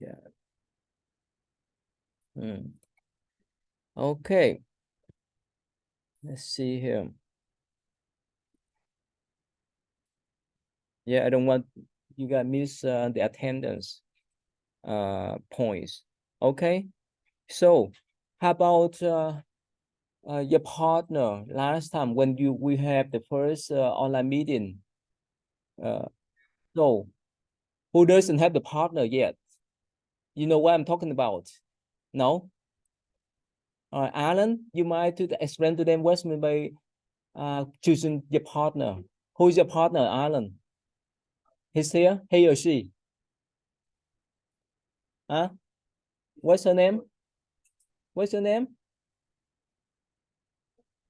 Yeah. Okay. Let's see here. Yeah, I don't want you guys miss the attendance points. Okay. So how about your partner last time when we have the first online meeting? So who doesn't have the partner yet? You know what I'm talking about? No? Alan, you might to explain to them what's meant by choosing your partner. Who is your partner, Alan? He's here, he or she? Huh? What's her name? What's your name?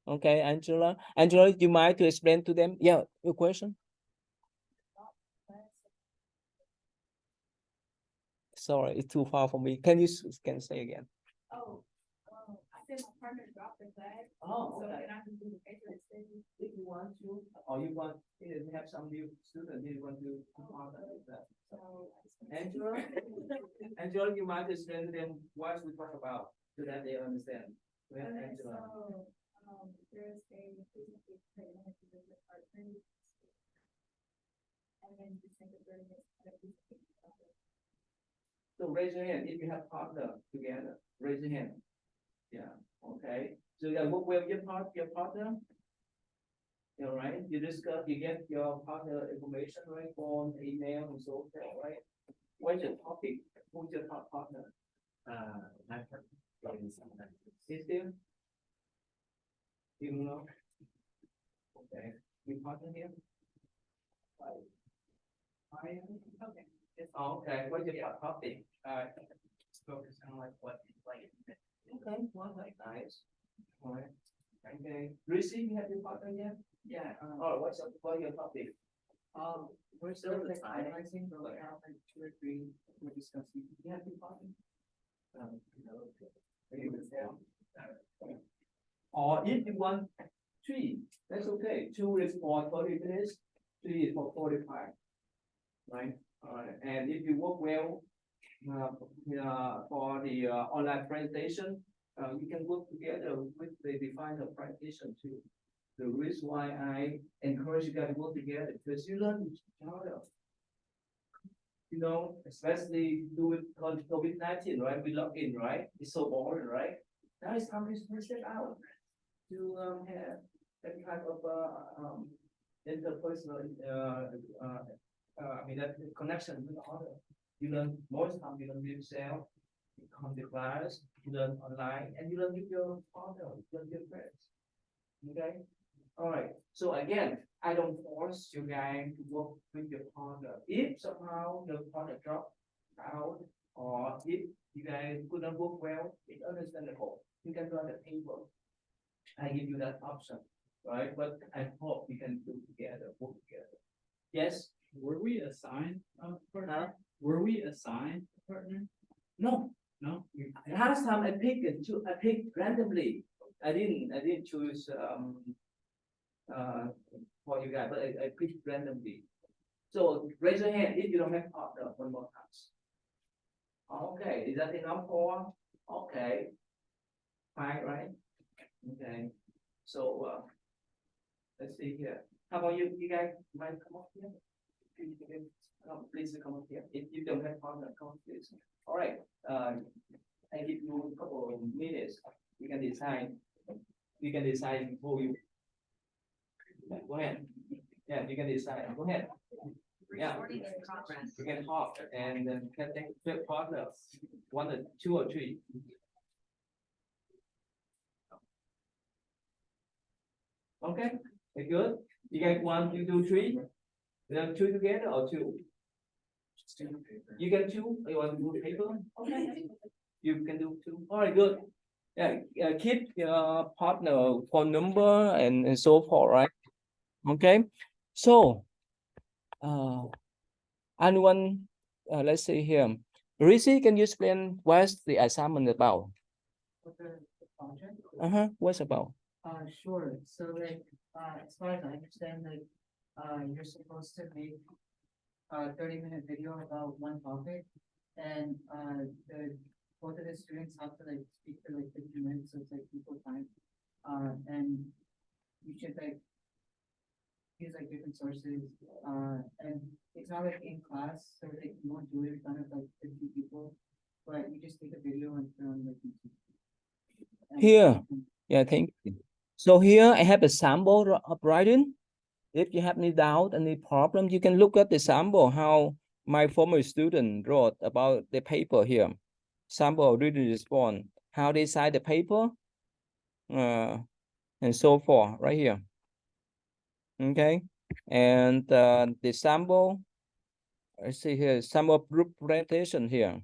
Okay, Angela. Angela, you might to explain to them? Yeah, your question? Sorry, it's too far for me. Can say again? Oh, I said my partner dropped the class. Oh, So okay. can I just do the paper instead? If you want to, or you want to have some new student, you want to that. So Angela, Angela, you might explain to them what we talk about so that they understand. Okay, Angela. so there's a business partner, and then you think of very So raise your hand if you have partner together. Raise your hand. Yeah. Okay. So you work with your partner. All right. You discuss. You get your partner information, right? Phone, email, and so forth, right? What's your topic? Who's your partner? My partner is there. You know. Okay. Your partner here. Okay. Okay. What's your topic? Focus on like what you like. Okay. Well, like nice. All right. Okay. Lucy, you have your partner yet? Yeah. What's your topic? We're still finalizing, but like after 2 or 3, we're discussing. You have your partner? Or if you want 3, that's okay. 2 is for 30 minutes, 3 is for 45. Right? All right. And if you work well for the online presentation, you can work together with the defined presentation too. The reason why I encourage you guys to work together because you learn each other. You know, especially with COVID-19, right? We log in, right? It's so boring, right? Now it's time to step out to have that kind of interpersonal I mean that connection with other. You learn most time you learn with yourself, you come to class, you learn online, and you learn with your partner, you learn with your friends. Okay? All right. So again, I don't force you guys to work with your partner. If somehow your partner drop out, or if you guys couldn't work well, it's understandable. You can run the paper. I give you that option, right? But I hope we can do together, work together. Yes. Were we assigned a partner? Were we assigned a partner? No. No. Last time I picked randomly. I didn't choose for you guys, but I picked randomly. So raise your hand if you don't have partner one more time. Okay, is that enough for? Okay. Fine, right? Okay. So let's see here. How about you? You guys mind come up here? Please come up here. If you don't have partner, come up please. All right. I give you a couple of minutes. You can decide. You can decide who you. Go ahead. Yeah, you can decide. Go ahead. Yeah, you can talk and then can take partner. 1 or 2 or 3. Okay, good. You guys 1, 2, 3. Then 2 together or 2? You get 2. You want to do paper? Okay. You can do 2. All right, good. Yeah, keep your partner phone number and so forth, right? Okay. So, anyone, let's see here. Rishi, can you explain what's the assignment about? What's about? Sure. So like, as far as I understand, like, you're supposed to make a 30-minute video about one topic, And, both of the students have to like speak for like 15 minutes, so it's like equal time. And you should like use like different sources, and it's not like in class, so like you won't do it in front of like 50 people, but you just take a video and put it on like YouTube. And- Here. Yeah, thank you. So here I have a sample of writing. If you have any doubt, any problem, you can look at the sample, how my former student wrote about the paper here. Sample reading response, how they cite the paper, and so forth, right here. Okay, and the sample, I see here, sample group presentation here.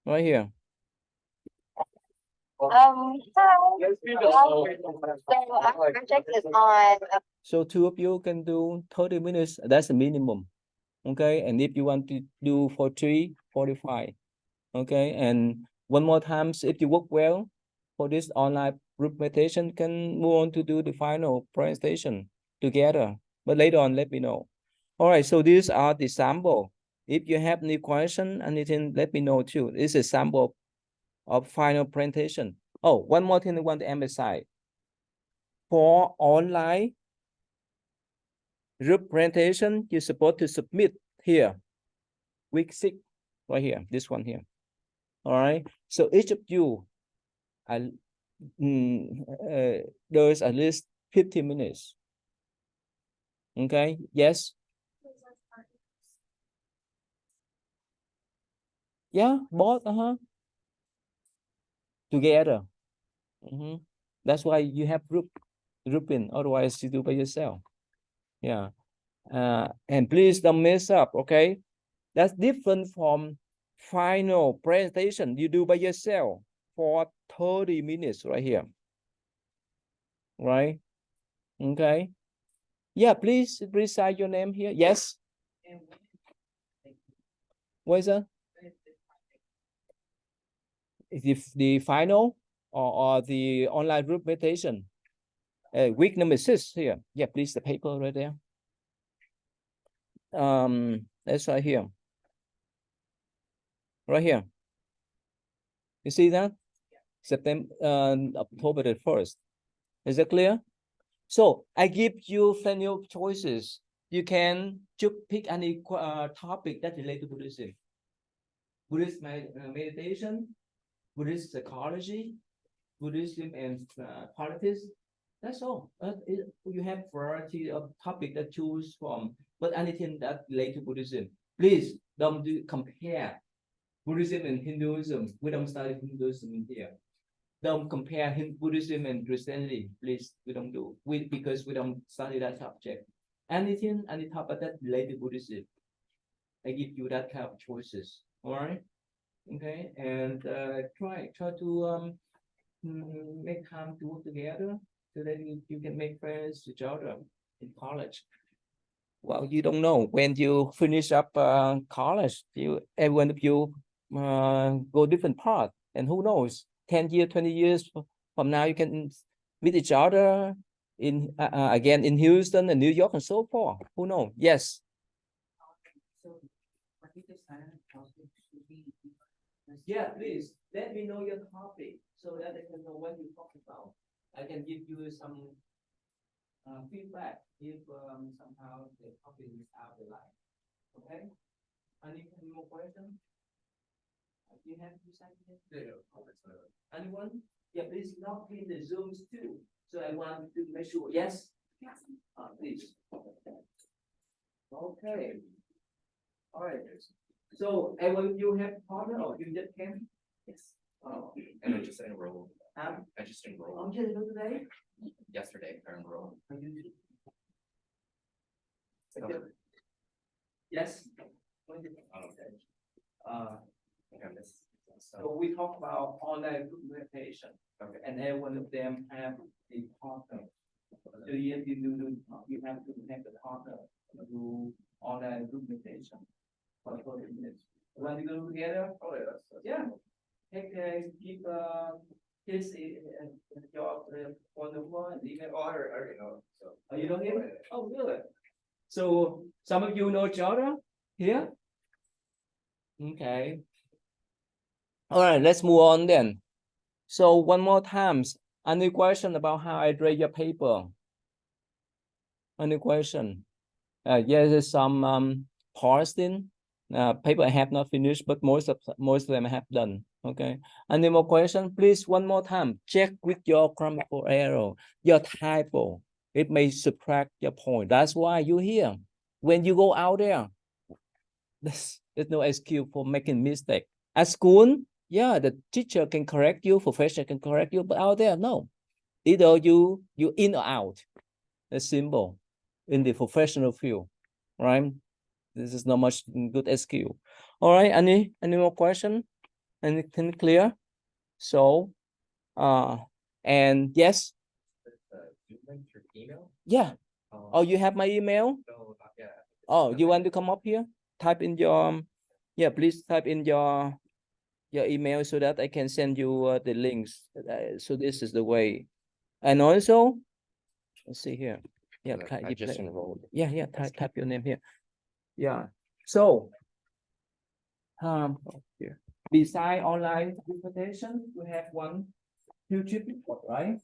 Right here. Hi. So our project is on. So two of you can do 30 minutes. That's the minimum. Okay. And if you want to do for 45. Okay. And one more time, if you work well for this online group meditation, can move on to do the final presentation together. But later on, let me know. All right. So these are the sample. If you have any question, anything, let me know too. This is a sample of final presentation. Oh, one more thing I want to emphasize. For online group presentation, you're supposed to submit here, week 6, right here, this one here. All right. So each of you, there's at least 15 minutes. Okay. Yes. Yeah, both. Together. That's why you have grouping. Otherwise, you do by yourself. Yeah. And please don't mess up. Okay. That's different from final presentation you do by yourself for 30 minutes right here. Right? Okay. Yeah, please recite your name here. Yes. What is that? Is the final or the online group meditation? Week number 6 here. Yeah, please, the paper right there. That's right here. Right here. You see that? September, October the 1st. Is that clear? So I give you plenty of choices. You can just pick any topic that relates to Buddhism. Buddhist meditation, Buddhist psychology, Buddhism and politics. That's all. You have variety of topic that choose from, but anything that relate to Buddhism. Please don't compare Buddhism and Hinduism. We don't study Hinduism in here. Don't compare Buddhism and Christianity, please. We don't do. Because we don't study that subject. Anything, any topic that relate to Buddhism, I give you that kind of choices. All right. Okay, and try to make time to work together so that you can make friends with each other in college. Well, you don't know when you finish up college, every one of you go different path, and who knows, 10 years, 20 years from now, you can meet each other in again in Houston and New York and so forth. Who knows? Yes. So, what we decided topic should be. Yeah, please let me know your topic so that I can know what you talk about. I can give you some feedback if somehow the topic is out of the line. Okay? Any more questions? Do you have to say anything? Anyone? Yeah, please log in the Zooms too. So I want to make sure. Yes? Yes. Please. Okay. All right. So everyone, you have partner or you just came? Yes. Oh. And I just enrolled. Um, I just enrolled I'm just today. yesterday. I enrolled. Are you? Okay. Yes. Okay. Okay, miss. So we talk about online group meditation. Okay. And every one of them have a partner. So you have to have the partner to do online group meditation for 30 minutes. Want to go together? Oh, yeah. Yeah. Keep his job on the phone and email. Oh, I already know. So. Oh, you know him? Oh, good. So some of you know each other here? Okay. All right, let's move on then. So one more times, any question about how I grade your paper? Any question? Yes, there's some parsing. Paper I have not finished, but most of them I have done. Okay. Any more question? Please, one more time, check with your grammatical error, your typo. It may subtract your point. That's why you're here. When you go out there, there's no excuse for making mistake. At school, yeah, the teacher can correct you, professor can correct you, but out there, no. Either you in or out. It's simple in the professional field, right? This is not much good excuse. All right, any more question? Anything clear? So, and yes, You link your email? yeah. Oh, you have my email? No, not yet. Oh, you want to come up here? Type in your, yeah, please type in your email so that I can send you the links. So this is the way. And also, let's see here. Yeah, I just enrolled. yeah, type your name here. Yeah. So, here. Beside online presentation, we have one field trip report, right?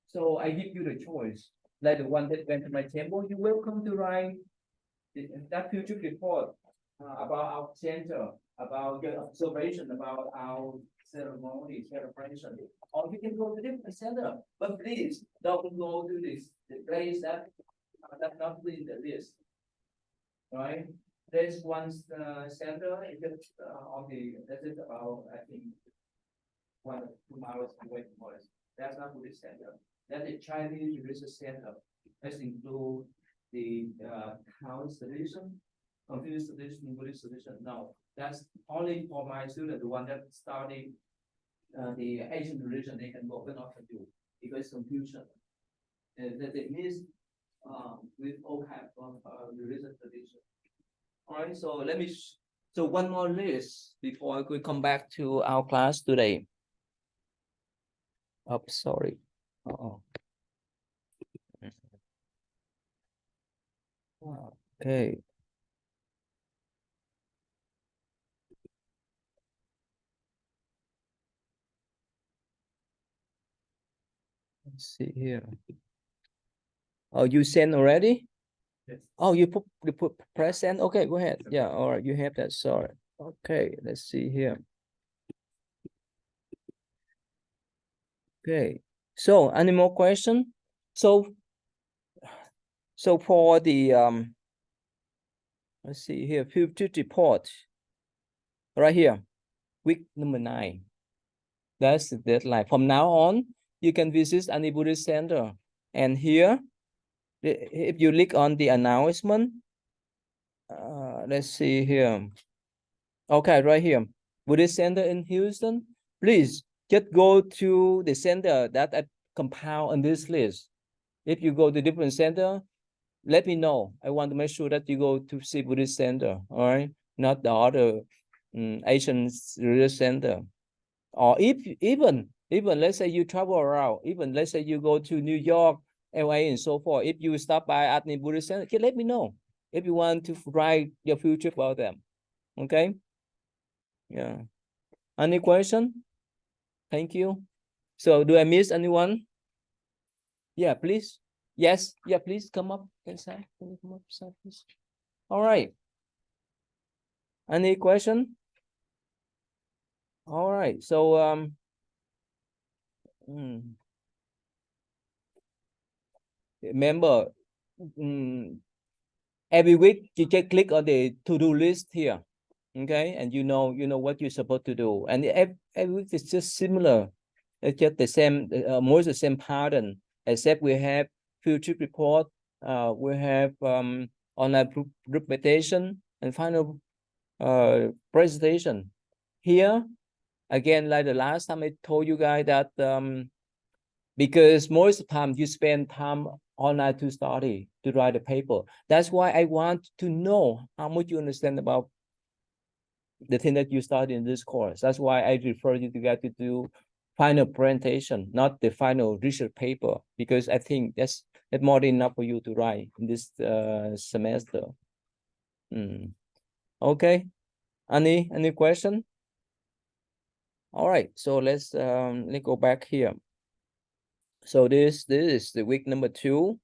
So I give you the choice. Like the one that went to my table, you're welcome to write that field trip report about our center, about your observation, about our ceremony, celebration. Or you can go to different center, but please don't go to this the place that's not in the list. Right? There's one center, it's on the, that is about, I think, 1 or 2 miles away from us. That's not Buddhist center. That's a Chinese religious center. That include the Taoist tradition, Confucius tradition, Buddhist tradition. No, that's only for my students, the one that study the Asian religion, they can go, but not for you, because confusion. That it means with all kinds of religious tradition. All right, so let me, so one more list before we come back to our class today. Oh, sorry. Uh-oh. Okay. Let's see here. Oh, you sent already? Yes. Oh, you put press send. Okay, go ahead. Yeah, all right, you have that. Sorry. Okay, let's see here. Okay. So, any more question? So for the let's see here, field report right here, week number 9. That's the deadline. From now on, you can visit any Buddhist center. And here, if you click on the announcement, let's see here. Okay, right here, Buddhist center in Houston. Please just go to the center that I compile on this list. If you go to different center, let me know. I want to make sure that you go to see Buddhist center, all right? Not the other Asian religious center. Or if even let's say you travel around, even let's say you go to New York, LA, and so forth. If you stop by at the Buddhist center, let me know if you want to write your future about them. Okay. Yeah. Any question? Thank you. So do I miss anyone? Yeah, please. Yes. Yeah, please come up inside. Can you come up inside, please? All right. Any question? All right. So remember, every week you just click on the to-do list here, okay, and you know what you're supposed to do, and every week it's just similar. It's just the same, most the same pattern, except we have field trip report, we have online group meditation, and final presentation. Here again, like the last time I told you guys that because most of the time you spend time online to study, to write a paper. That's why I want to know how much you understand about the thing that you study in this course. That's why I refer you to get to do final presentation, not the final research paper, because I think that's more than enough for you to write in this semester. Okay. Any question? All right, so let's go back here. So this is the week number 2,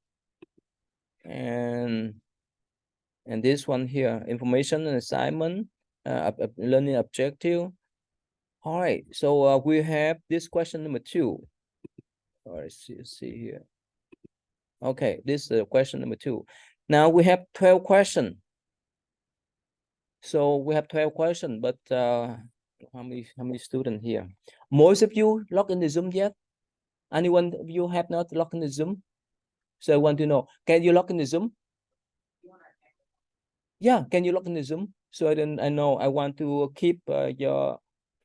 and this one here, information and assignment, learning objective. All right, so we have this question number 2. All right, see here. Okay, this is question number 2. Now we have 12 questions. So we have 12 questions, but how many students here? Most of you log in the Zoom yet? Anyone of you have not logged in the Zoom? So I want to know, can you log in the Zoom? Yeah, can you log in the Zoom? So I know I want to keep your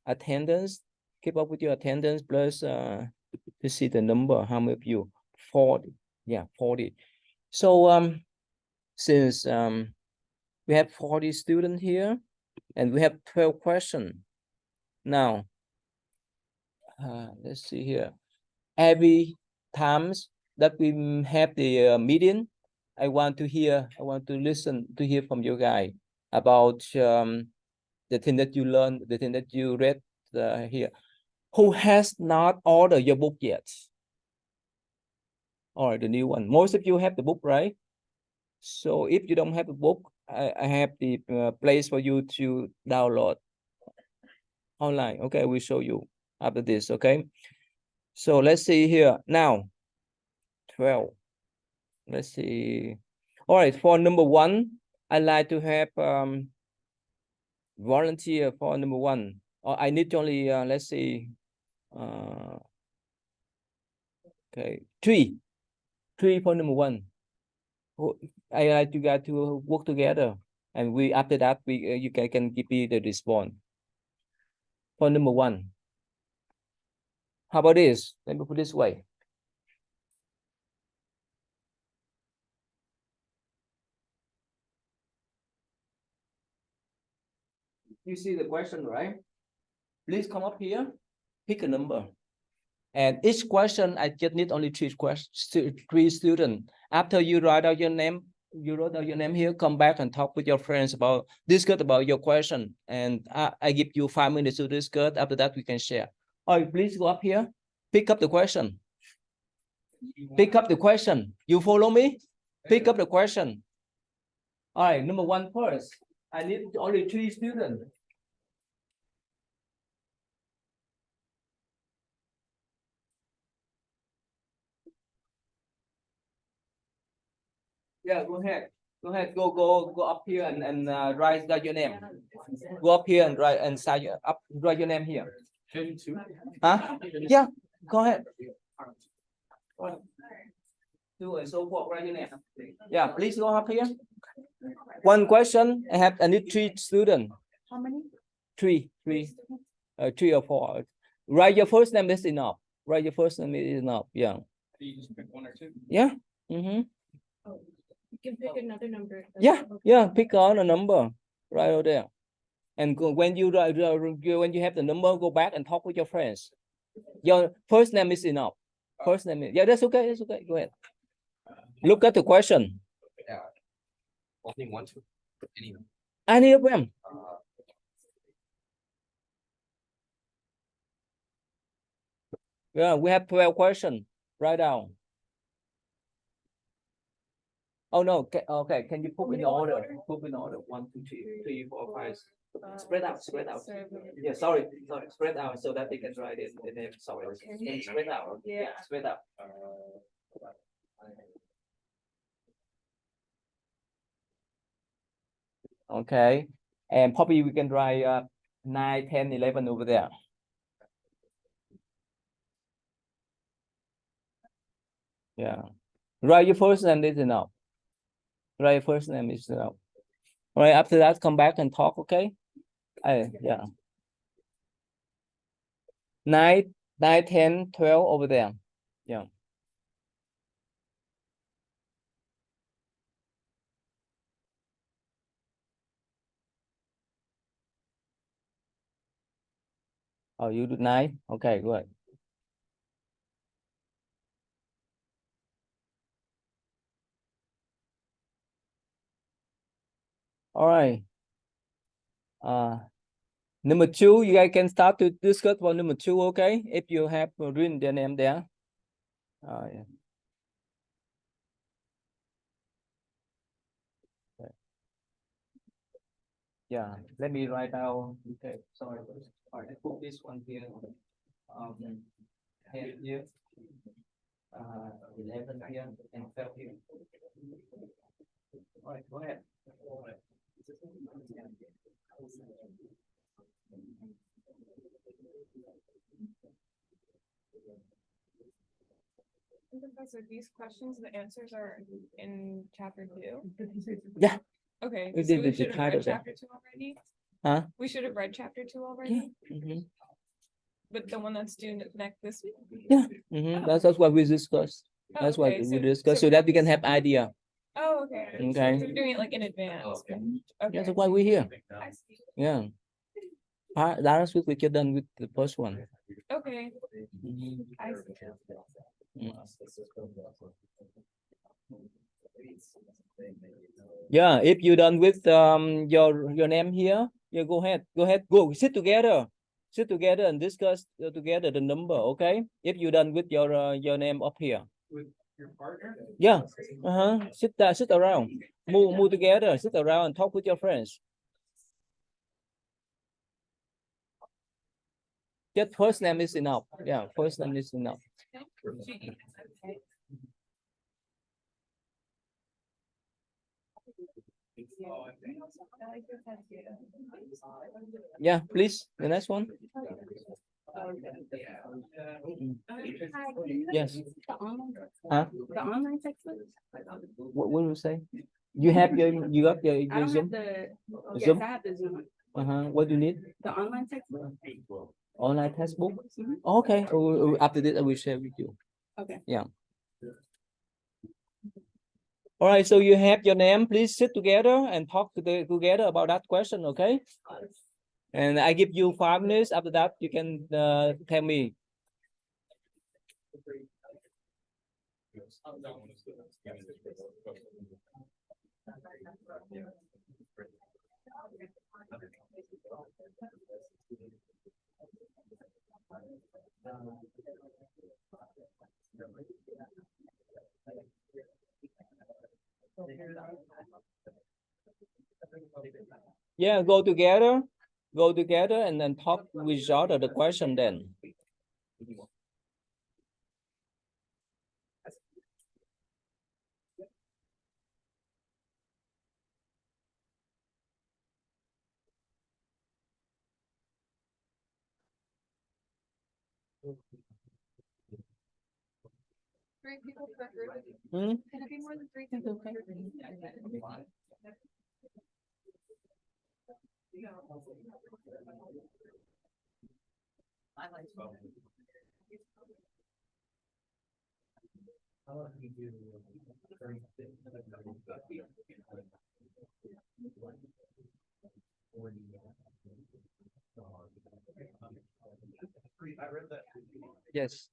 attendance, keep up with your attendance, plus to see the number, how many of you? 40. Yeah, 40. So since we have 40 students here and we have 12 questions. Now, let's see here. Every times that we have the meeting, I want to listen to hear from you guys about the thing that you learned, the thing that you read here. Who has not ordered your book yet? Or the new one. Most of you have the book, right? So if you don't have the book, I have the place for you to download online. Okay, we'll show you after this. Okay. So let's see here now. 12. Let's see. All right, for number 1, I like to have volunteer for number 1. Or I need only let's see. Okay, 3 for number 1. I like you guys to work together, and we after that we you can give me the response for number 1. How about this? Let me put this way. You see the question, right? Please come up here, pick a number. And each question, I just need only 3 students. After you write out your name, here, come back and talk with your friends discuss about your question. And I give you 5 minutes to discuss. After that, we can share. All right, please go up here, pick up the question. Pick up the question. You follow me? Pick up the question. All right, number 1 first. I need only 3 students. Yeah, go ahead. Go ahead. Go up here and write down your name. Go up here and write your name here. Huh? Yeah. Go ahead. Do and so forth. Write your name. Yeah. Please go up here. 1 question. I need 3 students. How many? 3 or 4. Write your first name is enough. Write your first name is enough. Yeah. You just pick 1 or 2. Yeah. Mm-hmm. You can pick another number. Yeah. Pick on a number right over there. And when you have the number, go back and talk with your friends. Your first name is enough. First name is, yeah, that's okay. That's okay. Go ahead. Look at the question. Yeah. Only 1, 2. Any of them. Yeah, we have 12 questions. Write down. Oh no. Okay. Can you put in order? Put in order. 1, 2, 3, 4, 5. Spread out. Yeah, sorry. Spread out so that they can write it in the name. Sorry. Spread out. Yeah, spread out. Okay. And probably we can write 9, 10, 11 over there. Yeah. Write your first name is enough. Write your first name is enough. All right. After that, come back and talk. Okay. Yeah. 9, 10, 12 over there. Yeah. Oh, you do 9? Okay, good. All right. Number two, you guys can start to discuss for number two, okay? If you have written their name there. Yeah. Yeah, let me write down. Okay, sorry. All right, I put this one here. 10 here. 11 here and 12 here. All right, go ahead. Professor, these questions, the answers are in chapter 2. Yeah. Okay, We so did we the should have title read there. chapter 2 already. Huh? We should have read chapter 2 already, Mhm. but the one that's due next this week. Yeah. That's what we discussed. Oh, That's what okay, we discussed so that we can have idea. Oh, okay. Okay. So we're doing it like in advance. Yeah, Okay. that's why we're here. I see. Yeah. Last week we get done with the first one. Okay. Mhm. I see. Yeah, if you're done with your name here, yeah, go ahead, go sit together and discuss together the number, okay? If you're done with your name up here. With your partner? Yeah, sit around, move together, sit around and talk with your friends. Just first name is enough. Yeah, first name is enough. Yeah, please, the next one. Yes. Huh? The online textbook? What will you say? You got I your don't Zoom? have the, yes, Zoom? I have the Zoom. What do you need? The online textbook? Online textbook? Mhm. Okay, after this I will share with you. Okay. Yeah. All right, so you have your name. Please sit together and talk together about that question, okay? And I give you 5 minutes. After that, you can tell me. Yeah, go together and then talk with each other the question then. Three people per group. Hmm? Can it be more than 3 people per group? Yes.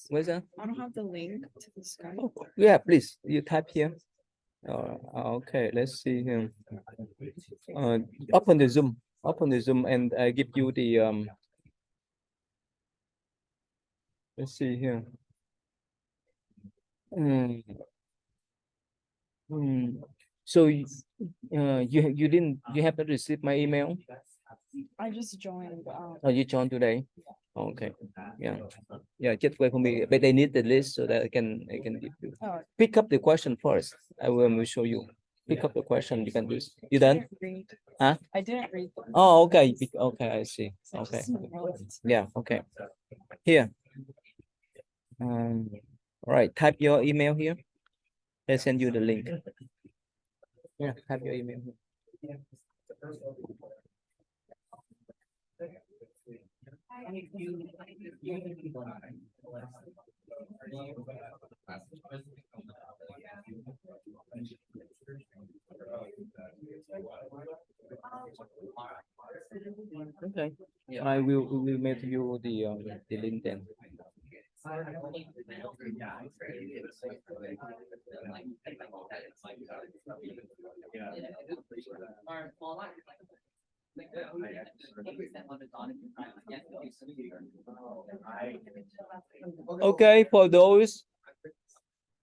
Where's that? I don't have the link to the Skype. Oh, yeah, please. You type here. Okay, let's see here. Open the Zoom. And I give you the let's see here. So you haven't received my email? I just joined. Oh, you joined today? Okay. Yeah, just wait for me. But they need the list so that I can give you. Oh. Pick up the question first. I will show you. Pick up the question. You can do. You done? Huh? I didn't read them. Oh, okay. Okay, I see. Okay. Yeah. Okay. Here. All right. Type your email here. I'll send you the link. Yeah. Type your email here. Okay. I will mail to you the link then. Okay, for those.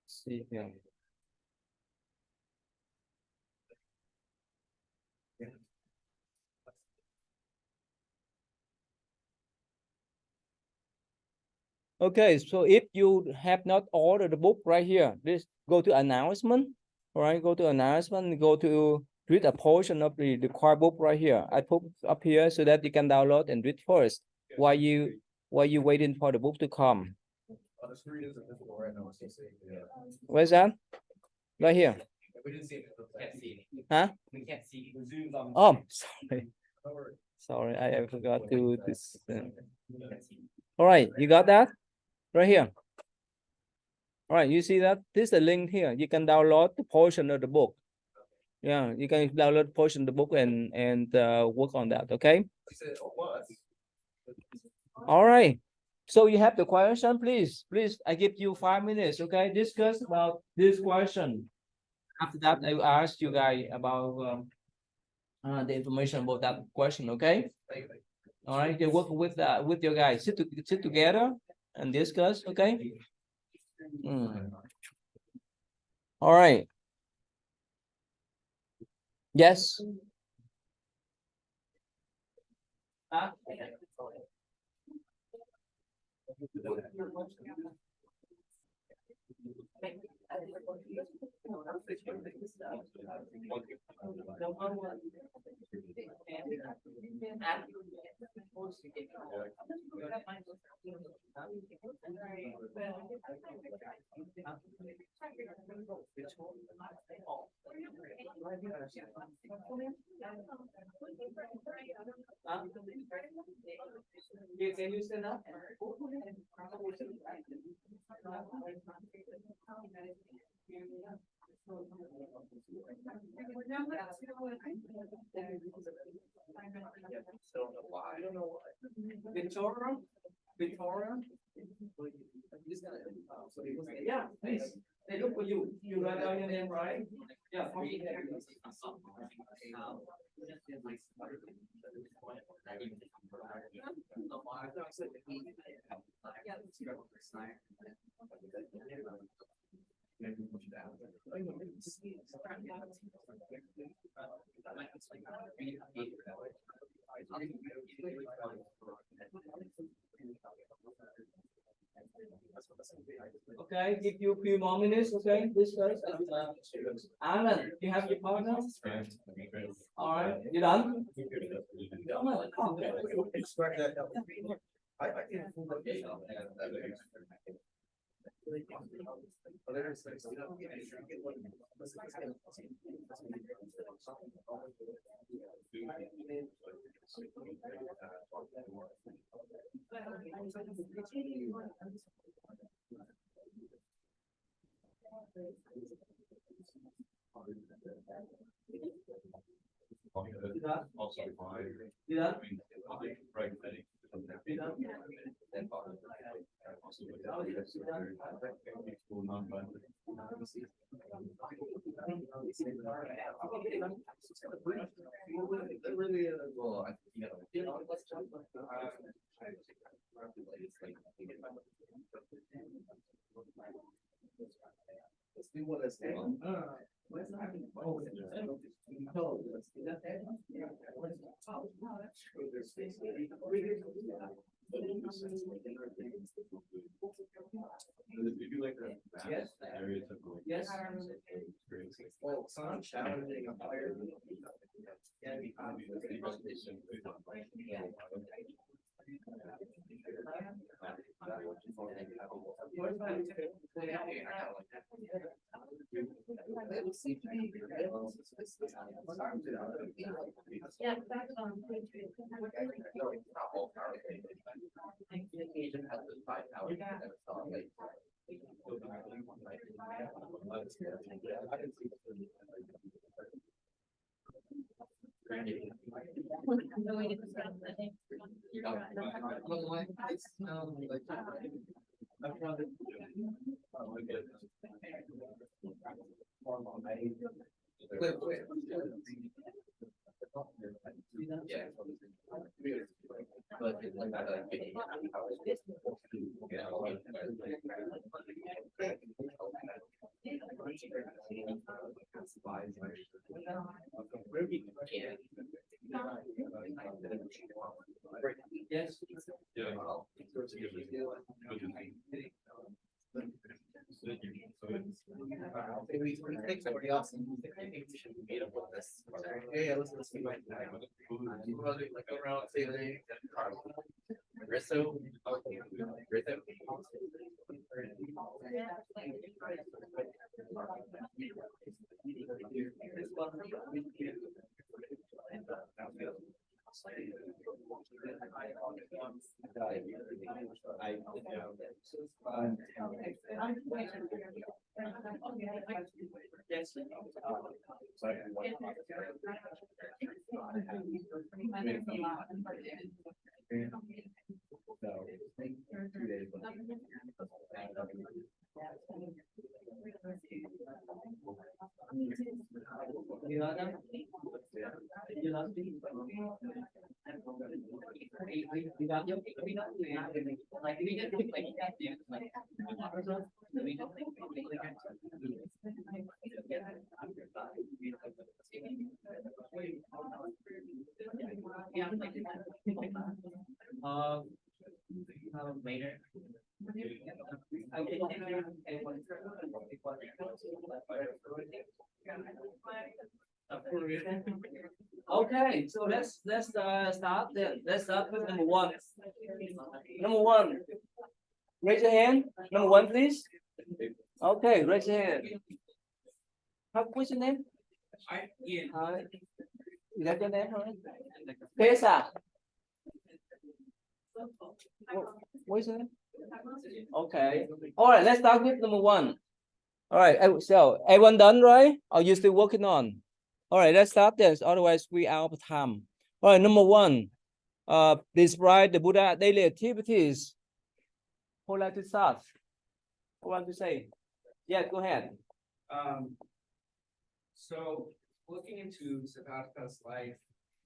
See here. Okay, so if you have not ordered the book right here, this go to announcement, all right? Go to announcement, go to read a portion of the required book right here. I put up here so that you can download and read first while you waiting for the book to come. The screen isn't visible right now, so say, yeah. Where's that? Right here. We didn't see it, we can't see it. Huh? We can't see. The zoom's on. Oh, sorry. Don't worry. Sorry, I forgot to this. All right, you got that right here. All right, you see that? This is the link here. You can download the portion of the book. Yeah, you can download portion of the book and work on that. Okay. He said, oh, what? All right. So you have the question, please. Please, I give you 5 minutes. Okay, discuss about this question. After that, I will ask you guys about the information about that question. Okay. All right, you work with your guys. Sit together and discuss. Okay. All right. Yes. Can you stand up? Victoria? Victoria? Yeah, please. They look for you. You write down your name, right? Yeah. Okay, give you a few more minutes, okay, discuss. Alan, you have your partner? All right, you done? Expect that. I can't. Also, Yeah. Really, well, you know, let's do what is. Yes. Yes. Well, it's not challenging a fire. Yeah, that's on page two. Yeah. Yes. Somebody else. Maybe we should meet up with this. Yeah, let's see my time. Like go around, say the name. Risso. Rizzo. Yes. You know that? You know we got you. Like we get later. Okay, so let's start there. Let's start with number one. Number one. Raise your hand. Number one, please. Okay, raise your hand. What's your name? Hi, Ian. Hi. Is that your name? Tessa. What's your name? Okay. All right, let's start with number one. All right, so everyone done, right? Or you still working on? All right, let's start this. Otherwise, we are out of time. All right, number one. Describe the Buddha daily activities. Who like to start? Who want to say? Yeah, go ahead. So looking into Siddhartha's life,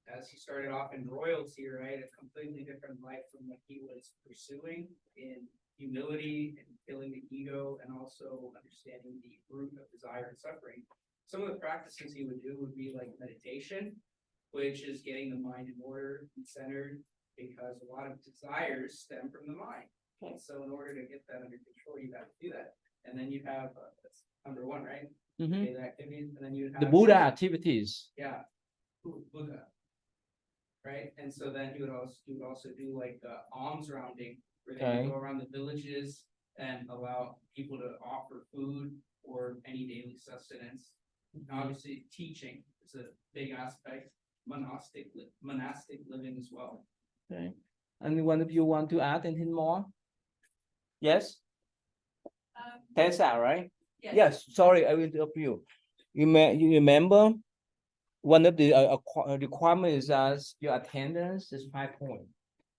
as he started off in royalty, right, a completely different life from what he was pursuing in humility and killing the ego, and also understanding the root of desire and suffering. Some of the practices he would do would be like meditation, which is getting the mind in order and centered, because a lot of desires stem from the mind. And so in order to get that under control, you have to do that. And then you have that's number one, right? Mhm. Daily activities, and then you have The Buddha activities. yeah, Buddha. Right, and so then he would also do like alms rounding, where they Okay. would go around the villages and allow people to offer food or any daily sustenance. And obviously, teaching is a big aspect. Monastic living as well. Okay. And one of you want to add anything more? Yes, Tessa, right? Yes. Sorry, I will interrupt you. You remember one of the requirements is that your attendance is 5 points,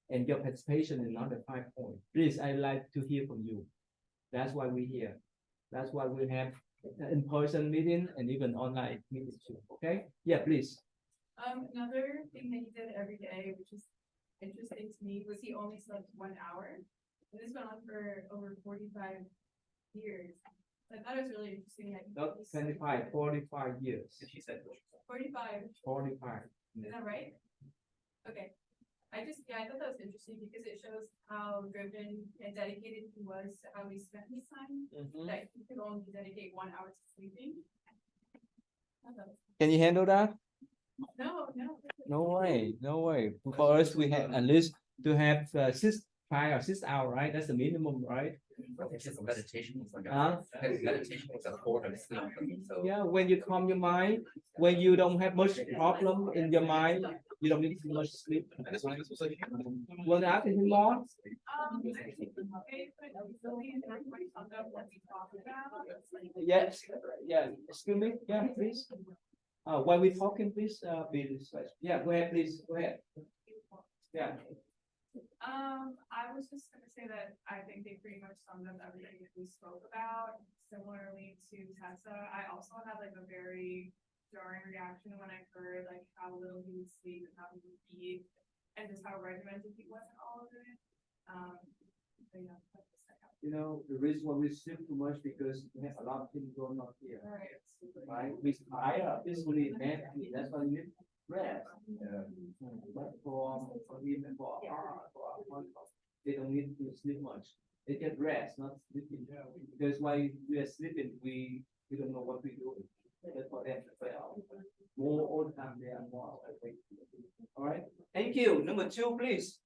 and your participation is another 5 points. Please, I'd like to hear from you. That's why we're here. That's why we have in-person meeting and even online meetings too. Okay? Yeah, please. Another thing that he did every day, which is interesting to me, was he only slept 1 hour. And this went on for over 45 years. I thought it was really interesting. Not 25, 45 years. She said 45. 45. Is that right? Okay. I thought that was interesting because it shows how driven and dedicated he was to how he spent his time. Mhm. That he could only dedicate 1 hour to sleeping. Can you handle that? No. No way, no way. For us, we have at least to have 5 or 6 hours, right? That's the minimum, right? It's just meditation. It's like Huh? meditation is a form of sleep. So Yeah, when you calm your mind, when you don't have much problem in your mind, you don't need too much sleep. and this one is like Want to add anything more? Yes, yeah, excuse me, yeah, please. While we're talking, please, be discussed. Yeah, go ahead, please, go ahead. Yeah. I was just gonna say that I think they pretty much summed up everything that we spoke about. Similarly to Tessa, I also had like a very jarring reaction when I heard like how little he would sleep and how he would eat. And just how regimented he was in all of it. But yeah, that's the second. You know, the reason why we sleep too much because we have a lot of things going on here, Right. right? We tired physically, mentally, that's why we need rest. But for him and for our podcast, they don't need to sleep much. They get rest, not sleeping. Because while we are sleeping, we don't know what we do. That's for them. More all the time they are more awake. All right. Thank you. Number 2, please.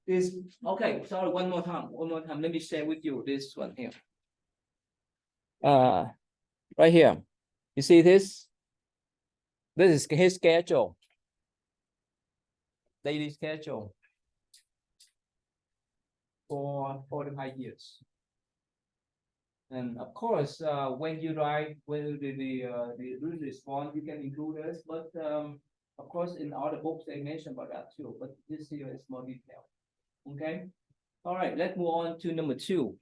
This okay. Sorry. One more time. Let me share with you this one here. Right here. You see this? This is his schedule. Daily schedule for 45 years. And of course, when you write, when the response, you can include this. But of course, in other books they mention about that too. But this here is more detailed. Okay. All right. Let's move on to number 2.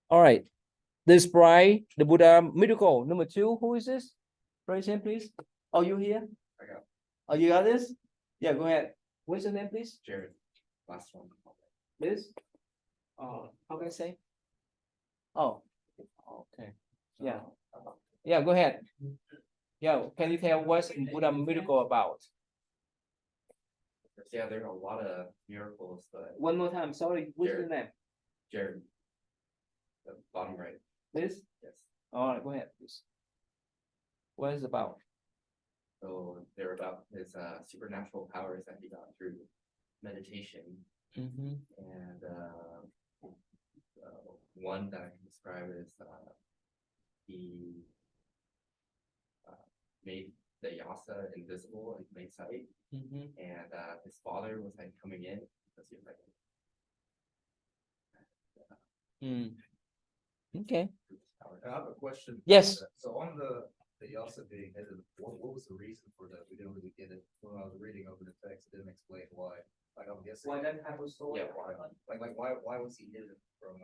All right. Describe the Buddha miracle. Number 2. Who is this? Raise hand, please. Oh, you here? I got it. Oh, you got this? Yeah, go ahead. What's your name, please? Jared, last one. This? How can I say? Oh, okay. Yeah. Yeah, go ahead. Yeah, can you tell what's Buddha miracle about? Yeah, there are a lot of miracles, but One more time. Sorry, what's your name? Jared, the bottom right, This? yes. All right, go ahead, please. What is it about? So they're about his supernatural powers that he got through meditation. Mm-hmm. And one that I can describe is he made the Yasa invisible in plain sight, Mm-hmm. and his father was like coming in. Let's see if I can. Okay. I have a question. Yes. So on the Yasa being hidden, what was the reason for that? We didn't really get it when I was reading over the text. It didn't explain why. Like I'm guessing. Why that type of story? Yeah, why? Like why was he hidden from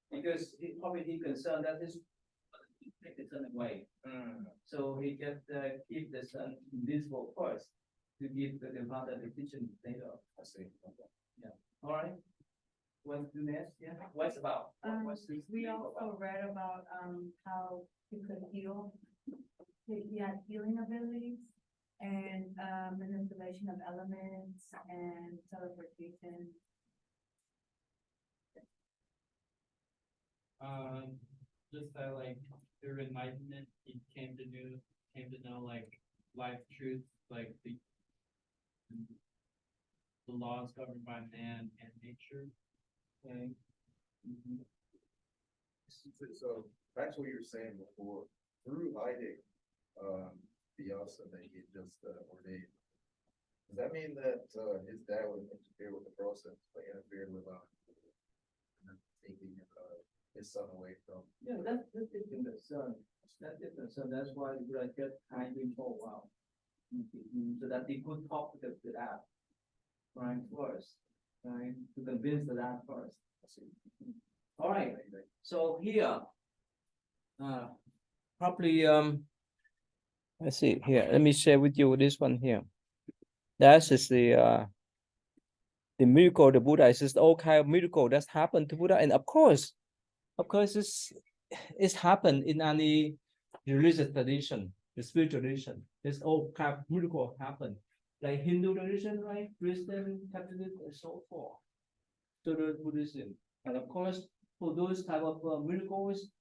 Because he concerned that this take the sun away. So he just keep the sun invisible first to give the father the teaching later. I see. All right. What's the next? Yeah. What's about? What's this? We also read about how he could heal. He had healing abilities and manipulation of elements and teleportation. Just that like through enlightenment, he came to know like life truths, like the laws governed by man and nature. Okay. So back to what you were saying before, through hiding the Yasa that he had just ordained. Does that mean that his dad would interfere with the process, like interfere with taking his son away from? Yeah, that's different concern. That's different. So that's why we like get time for a while. So that they could talk to the dad, right, first, right, to convince the dad first. All right. So here, Probably let's see here. Let me share with you this one here. That is the miracle the Buddha. It's just all kind of miracle that's happened to Buddha, and of course, it's happened in any religious tradition, the spiritual tradition. There's all kind of miracle happen, like Hindu tradition, right? Christian, Catholic, and so forth. So the Buddhism, and of course, for those type of miracles,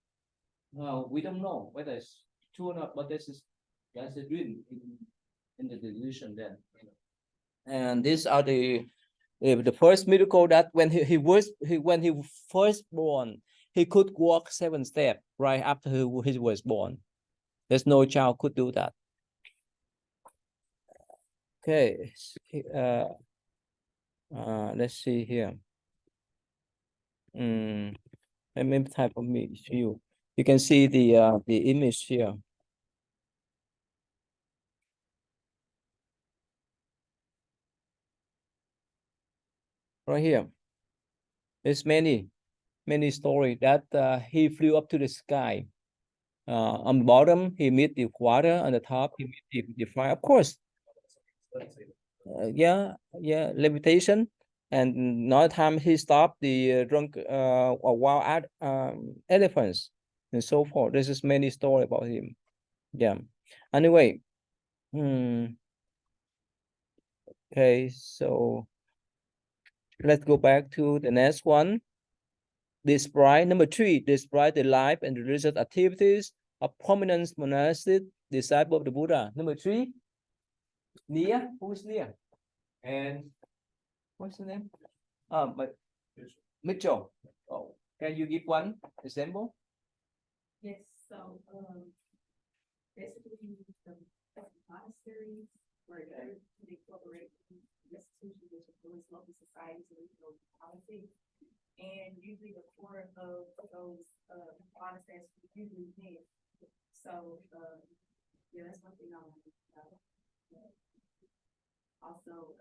we don't know whether it's true or not, but that's a dream in the tradition then. And these are the first miracle that when when he first born, he could walk 7 steps right after he was born. There's no child could do that. Okay, let's see here. Let me type of me to you. You can see the image here. Right here. There's many story that he flew up to the sky On the bottom, he meet the water. On the top, he meet the fire. Of course, yeah, levitation. And another time he stopped the drunk or wild elephants and so forth. This is many story about him. Yeah. Anyway, okay, so let's go back to the next one. Describe number 3. Describe the life and religious activities of prominent monastic disciple of the Buddha. Number 3. Nia, who's Nia? And what's the name? But Mitchell. Oh, can you give one example? Yes, so, basically, the monasteries were there to incorporate institutions which influence local societies and regional policy. And usually the core of those, monasteries were usually men. So, yeah, that's one thing I want to know. Also,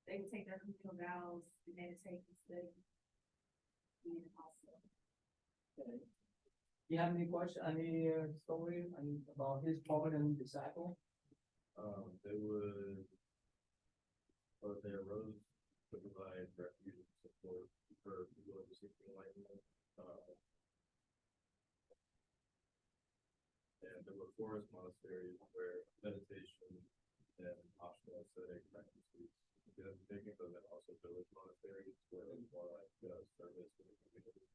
they would take their communal vows, and meditate and study. And also, Okay. You have any question, any story about his prominent disciple? They would, or they arose to provide refuge and support for people who are seeking enlightenment. And there were forest monasteries where meditation and optional ascetic practices because taken, but then also village monasteries where it was more like service to the community.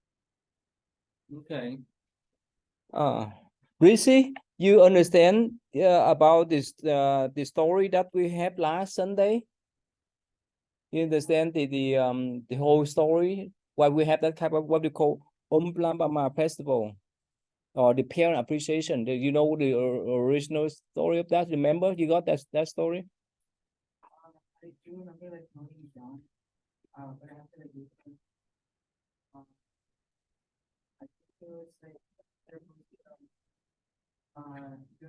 Okay. Rishi, you understand about this the story that we had last Sunday? You understand the whole story? Why we have that type of what we call Umplambama festival or the parent appreciation? Do you know the original story of that? Remember, you got that story? I do remember like noting it down, but I have to like, I think it was like, there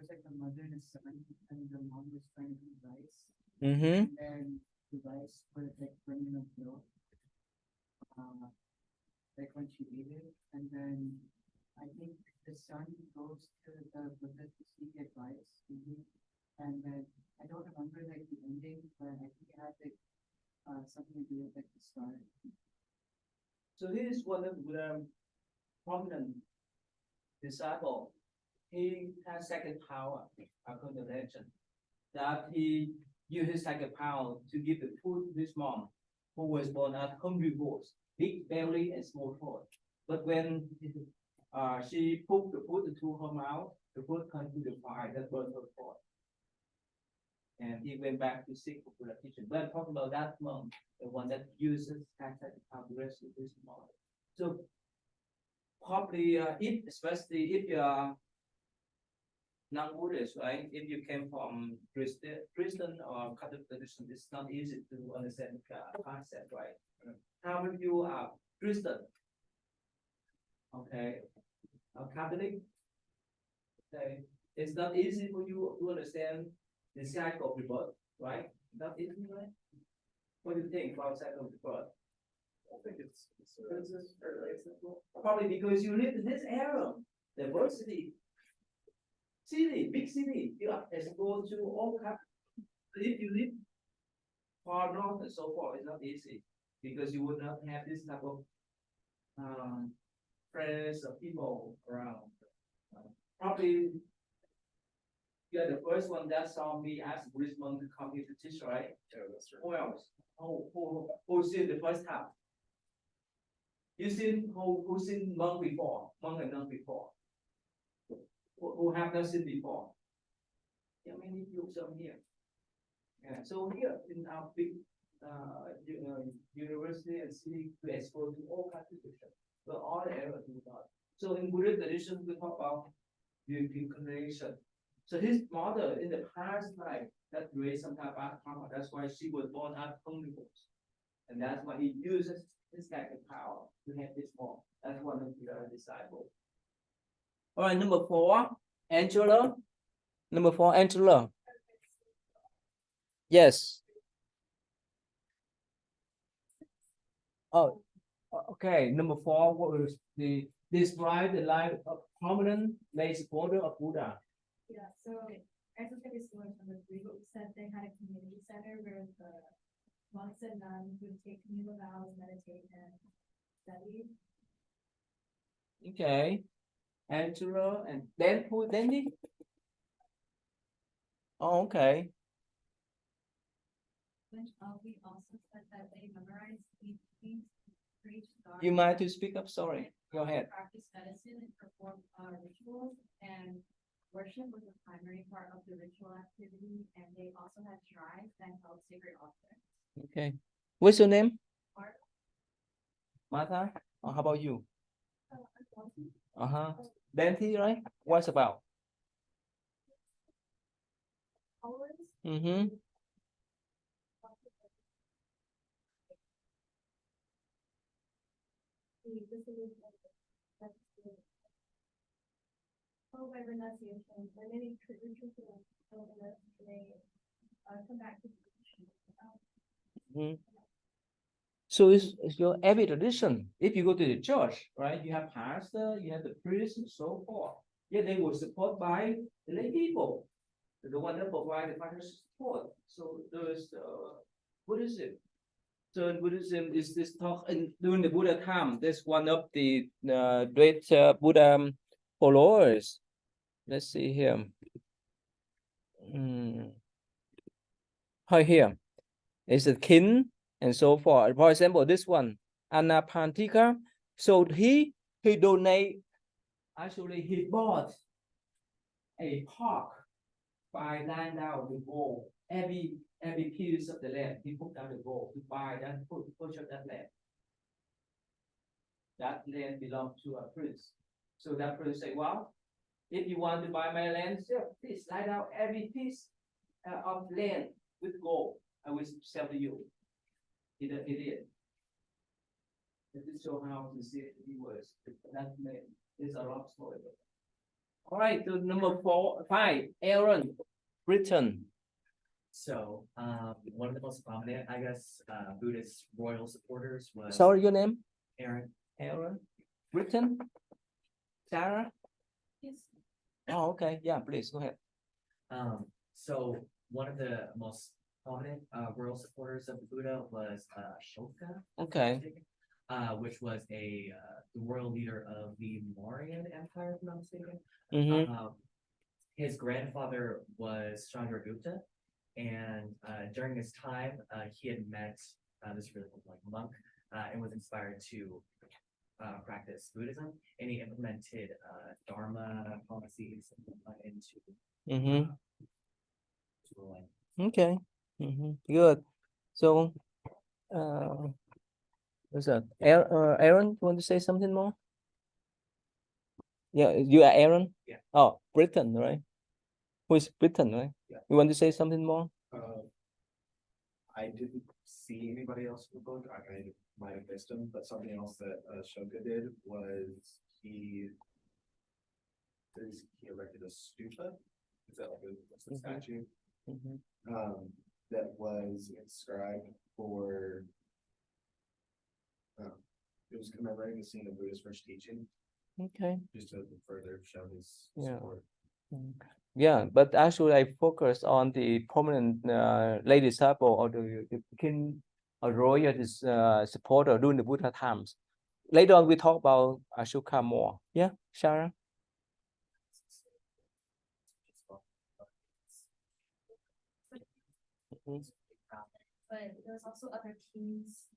was like a mother and a son, and the mom was trying to do rice, Mm-hmm. and then the rice was like burning up milk, like when she ate it, and then I think the son goes to the Buddha to seek advice, and then I don't remember like the ending, but I think it had like something to do with like the start. So he is one of the prominent disciple. He has second power, according to legend, that he used his second power to give the food to his mom, who was born as hungry horse, big belly and small throat. But when she put the food into her mouth, the food comes to the fire that burned her throat. And he went back to seek for the teaching. But I'm talking about that monk, the one that uses hashtag power to rescue his mom. So probably if, especially if you are non-Buddhist, right? If you came from Christian or Catholic tradition, it's not easy to understand the concept, right? How if you are Christian, okay, or Catholic, okay, it's not easy for you to understand the cycle of rebirth, right? Not easy, right? What do you think about cycle of rebirth? I think it's Probably because you live in this area, diversity, city, big city, you are exposed to all kinds. If you live far north and so forth, it's not easy because you would not have this type of friends or people around. Probably you're the first one that saw me as Buddhist monk to come here to teach, right? yeah, that's right. Who else? Who seen the first time? You seen who seen monk before, monk and nun before? Who have not seen before? Yeah, many people some here. Yeah, so here in our big university and city, we expose to all kinds of tradition, but all areas do not. So in Buddhist tradition, we talk about the incarnation. So his mother in the past life that raised some kind of karma. That's why she was born as omnivores. And that's why he uses his kind of power to have this form. That's one of the disciples. All right, number 4, Angela. Number 4, Angela. Yes. Oh, okay. Number 4, what was the describe the life of prominent lay supporter of Buddha. Yeah, so I took this one from the three, but we said they had a community center where the monks and nuns would take communal vows, meditate, and study. Okay. Angela and then who Dandy? Oh, okay. Which we also said that they memorized these preach God. You mind to speak up? Sorry. Go ahead. Practice medicine and perform rituals, and worship was a primary part of the ritual activity, and they also had shrines and held sacred offerings. Okay. What's your name? Martha. Martha? Or how about you? Unfortunately, Uh-huh. Dante, right? What's about? always Mm-hmm. by renunciation, and many traditions they come back to So it's your every tradition. If you go to the church, right, you have pastor, you have the priest, and so forth. Yeah, they were supported by the lay people, the one that provide the financial support. So there's Buddhism. So in Buddhism is this talk in during the Buddha time. That's one of the great Buddha followers. Let's see here. Right here is a king and so forth. For example, this one, Anapantika. So he donate. Actually, he bought a park by land out the gold. Every piece of the land, he put down the gold to buy that purchase that land. That land belonged to a prince. So that prince say, well, if you want to buy my land, sure, please write out every piece of land with gold. I will sell to you. He did. This show how to see he was. That man is a long story. All right, to number 5, Aaron, Britain. So, one of the most prominent, I guess, Buddhist royal supporters was Sorry, your name? Aaron. Aaron, Britain, Sarah. Yes. Oh, okay. Yeah, please go ahead. So one of the most prominent royal supporters of the Buddha was Ashoka. Okay. Which was the royal leader of the Mauryan Empire, if I'm not mistaken. Mm-hmm. His grandfather was Chandragupta, and during his time, he had met this really like monk and was inspired to practice Buddhism, and he implemented Dharma policies into Mm-hmm. ruling. Okay. Mm-hmm. Good. So, what's that? Aaron, you want to say something more? Yeah, you are Aaron? Yeah. Oh, Britain, right? Who is Britain, right? Yeah. You want to say something more? I didn't see anybody else in the book. I might have missed him, but something else that Ashoka did was he erected a stupa. Is that like what's the statue? Mm-hmm. That was inscribed for. It was commemorating the scene of Buddha's first teaching, Okay. just to further show his Yeah. support. Yeah, but actually I focus on the prominent lay disciple or the king or royal supporter during the Buddha times. Later on we talk about Ashoka more. Yeah, Sharon? But there's also other kings,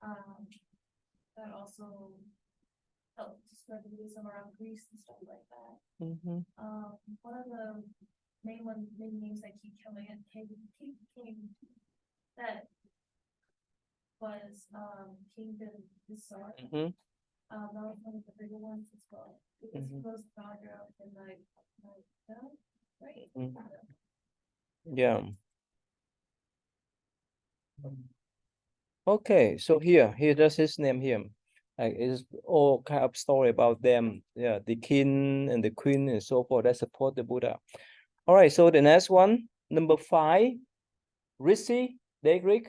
that also helped to spread the Buddhism around Greece and stuff like that. Mm-hmm. One of the main names that keep coming in king that was King Bizarre. Mm-hmm. That was one of the bigger ones as well. Because he goes Naga and like that, right? Yeah. Okay, so here does his name here. Like it's all kind of story about them. Yeah, the king and the queen and so forth that support the Buddha. All right, so the next one, number 5, Rishi, Degrick,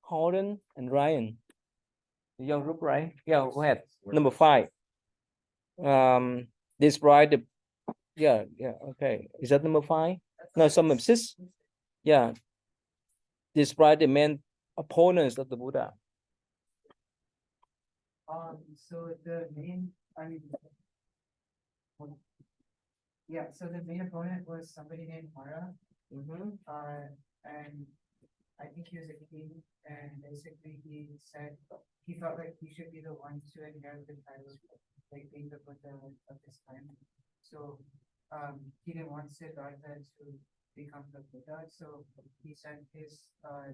Holden, and Ryan. Your group, right? Yeah, go ahead. Number 5. Describe the, yeah, okay. Is that number 5? No, some of 6. Yeah. Describe the main opponents of the Buddha. So the main, yeah, so the main opponent was somebody named Mara. And I think he was a king, and basically he said he felt like he should be the one to inherit the title, like being the Buddha of this time. So, he didn't want Siddhartha to become the Buddha, so he sent his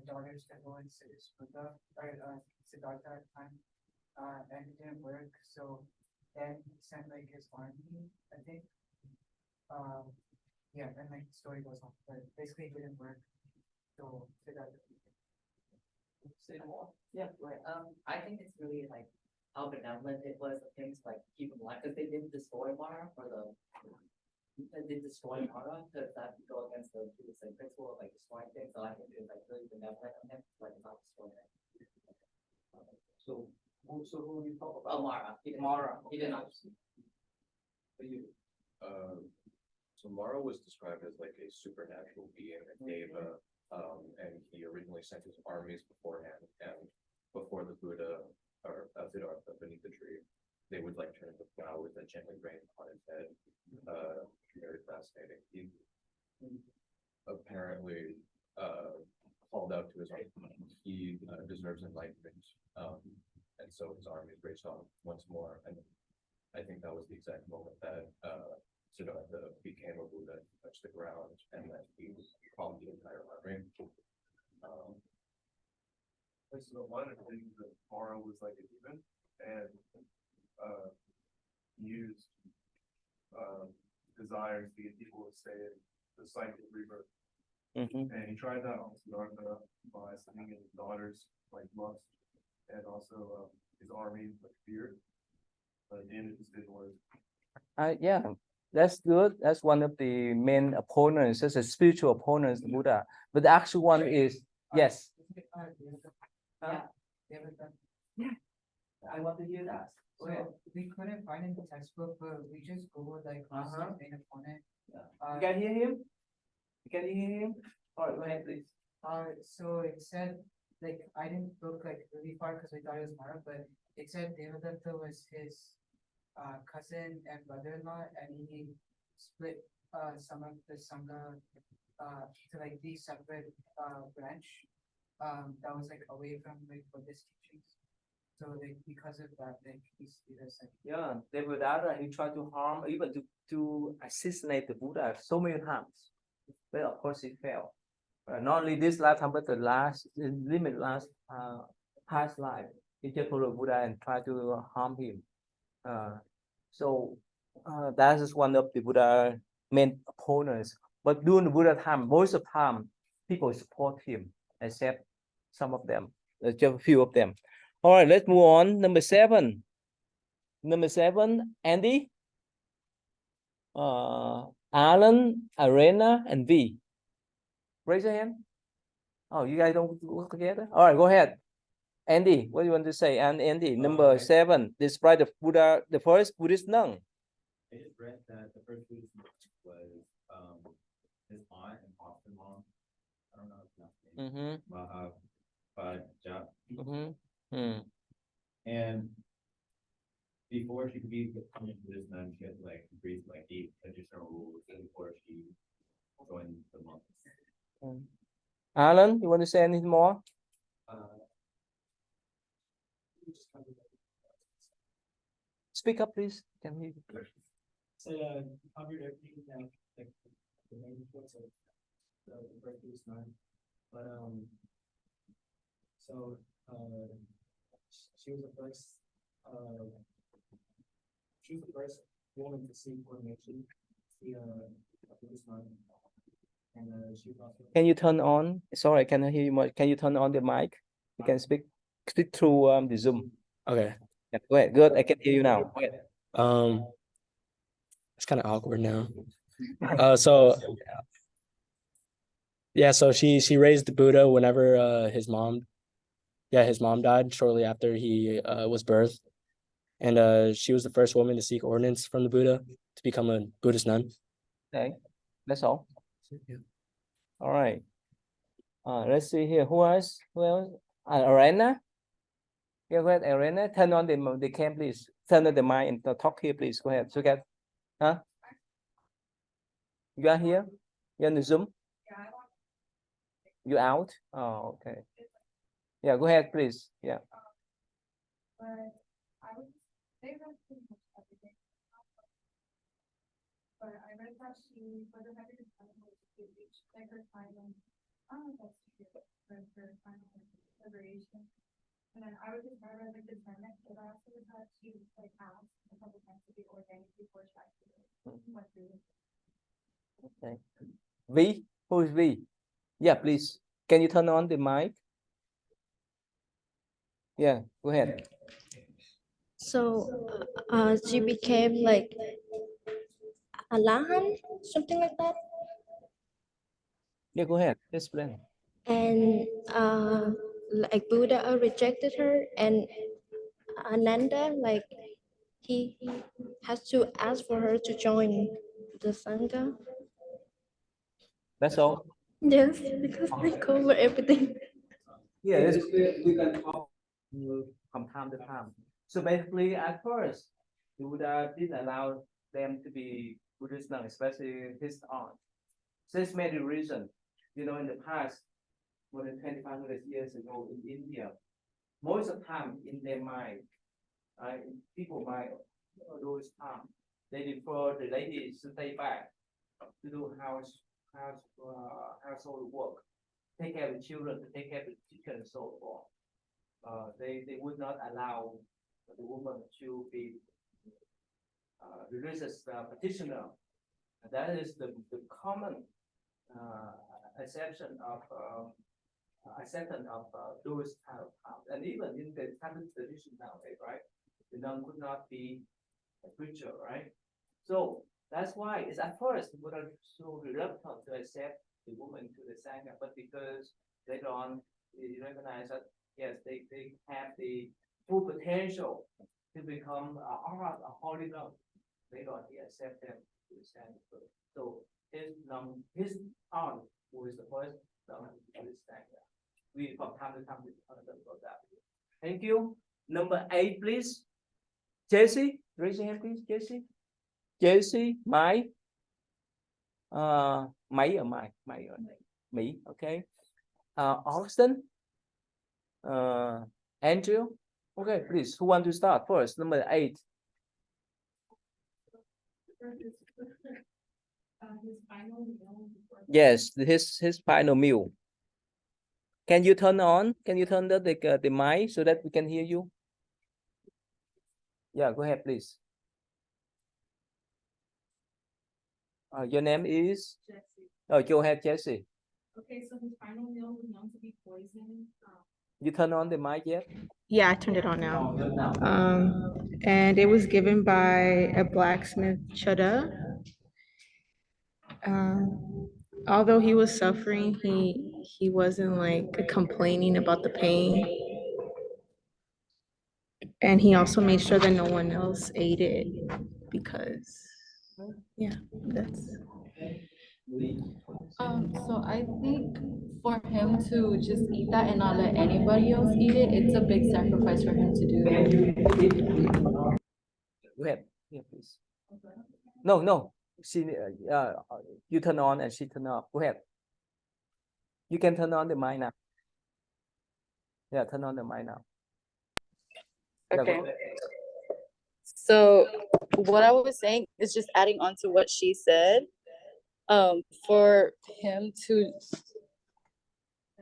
daughters to go and seduce Buddha or Siddhartha at the time, and it didn't work. So then he sent like his army, I think. Yeah, and like the story goes on, but basically it didn't work. So Siddhartha. Say more. Yeah, right. I think it's really like how benevolent it was of things like keep him alive, because they didn't destroy Mara they did destroy Mara, because that would go against the Buddhist like, principle of like destroying things. So I think it was like really benevolent of him, like not destroying it. So who we talk about? Mara, he did not. For you. So Mara was described as like a supernatural being, a deva, and he originally sent his armies beforehand, and before the Buddha or Siddhartha beneath the tree, they would like turn into flowers that gently rain upon his head. Very fascinating. He apparently called out to his army. He deserves enlightenment, and so his armies raced on once more, and I think that was the exact moment that Siddhartha became a Buddha, touched the ground, and that he calmed the entire army. So one of the things that Mara was like a demon and used desires to get people to stay in the cycle of rebirth. And he tried that on Siddhartha by sending his daughters like lust and also his army like fear. But at the end it just didn't work. Yeah, that's good. That's one of the main opponents, that's a spiritual opponents, the Buddha. But the actual one is, yes. Yeah. I want to hear that. Go ahead. So we couldn't find in the textbook, but we just Googled like who's the main opponent. You can hear him? You can hear him? All right, go ahead, please. So it said, like, I didn't look like really far because I thought it was Mara, but it said Devadatta was his cousin and brother-in-law, and he split some of the Sangha to like these separate branch that was like away from like Buddhist teachings. So like because of that, like he's like Yeah, Devadatta, he tried to harm, even to assassinate the Buddha so many times. But of course he failed. Not only this lifetime, but the past life. He just followed the Buddha and tried to harm him. So that is one of the Buddha main opponents. But during the Buddha time, most of the time, people support him, except some of them, just a few of them. All right, let's move on. Number 7. Number 7, Andy, Alan, Arena, and V. Raise your hand. Oh, you guys don't work together? All right, go ahead. Andy, what do you want to say? And Andy, number 7, describe the Buddha, the first Buddhist monk. I just read that the first Buddhist monk was his aunt and foster mom. I don't know if that's name. And before she could become a Buddhist nun, she had to like agree to like 8 additional rules before she joined the monks. Alan, you want to say anything more? Speak up, please. Can hear you. So covered everything that like the main points of the first Buddhist nun, but so she was the first woman to see coordination, see a Buddhist nun, and she was also. Can you turn on? Sorry, I cannot hear you much. Can you turn on the mic? You can speak through the Zoom. Okay. Yeah, go ahead. Good. I can hear you now. Go ahead. It's kind of awkward now. So yeah, so she raised the Buddha whenever his mom died shortly after he was birthed. and she was the first woman to seek ordinance from the Buddha to become a Buddhist nun. Okay, that's all. Yeah. All right. Let's see here. Who else? Who else? Arena. Yeah, go ahead, Arena. Turn on the cam, please. Turn on the mic and talk here, please. Go ahead. So get, huh? You are here? You're on the Zoom? You out? Oh, okay. Yeah, go ahead, please. Yeah. But I would say that's pretty much everything. But I read that she, for the better to reach like her final, I don't know if that's true, but her final liberation. And then I would just read like the discernment, but I also read that she like asked a couple times to be ordained before she actually went through it. Okay. V, who is V? Yeah, please. Can you turn on the mic? Yeah, go ahead. So, she became like a Lahan, something like that. Yeah, go ahead. Explain. And like Buddha rejected her, and Ananda, like he has to ask for her to join the Sangha. That's all. Yes, because they cover everything. Yeah, this we can talk from time to time. So basically, at first, the Buddha didn't allow them to be Buddhist monks, especially his aunt. So there's many reasons. You know, in the past, more than 2,500 years ago in India, most of the time in their mind, people mind, those time, they prefer the ladies to stay back to do household work, take care of the children, to take care of the chicken and so forth. They would not allow the woman to be religious practitioner. And that is the common acceptance of those kind of paths. And even in the Tibetan tradition nowadays, right? The nun could not be a preacher, right? So that's why it's at first the Buddha so reluctant to accept the woman to the Sangha, but because later on they recognize that yes, they have the full potential to become a holy nun. Later on, he accept them to the Sangha. So his aunt, who is the first nun to the Sangha. We from time to time discuss about that. Thank you. Number 8, please. Jesse, raise your hand, please. Jesse, Mai. Mai or Mai? Mai or me, okay. Austin. Andrew. Okay, please. Who want to start first? Number 8. His final meal before. Yes, his final meal. Can you turn on? Can you turn the mic so that we can hear you? Yeah, go ahead, please. Your name is? Jesse. Oh, go ahead, Jesse. Okay, so his final meal was known to be poison. You turn on the mic yet? Yeah, I turned it on now. Oh, good now. And it was given by a blacksmith, Chada. Although he was suffering, he wasn't like complaining about the pain. And he also made sure that no one else ate it because, yeah, that's. So I think for him to just eat that and not let anybody else eat it, it's a big sacrifice for him to do that. Go ahead. Yeah, please. No. She, you turn on and she turn off. Go ahead. You can turn on the mic now. Yeah, turn on the mic now. Okay. So what I was saying is just adding on to what she said. For him to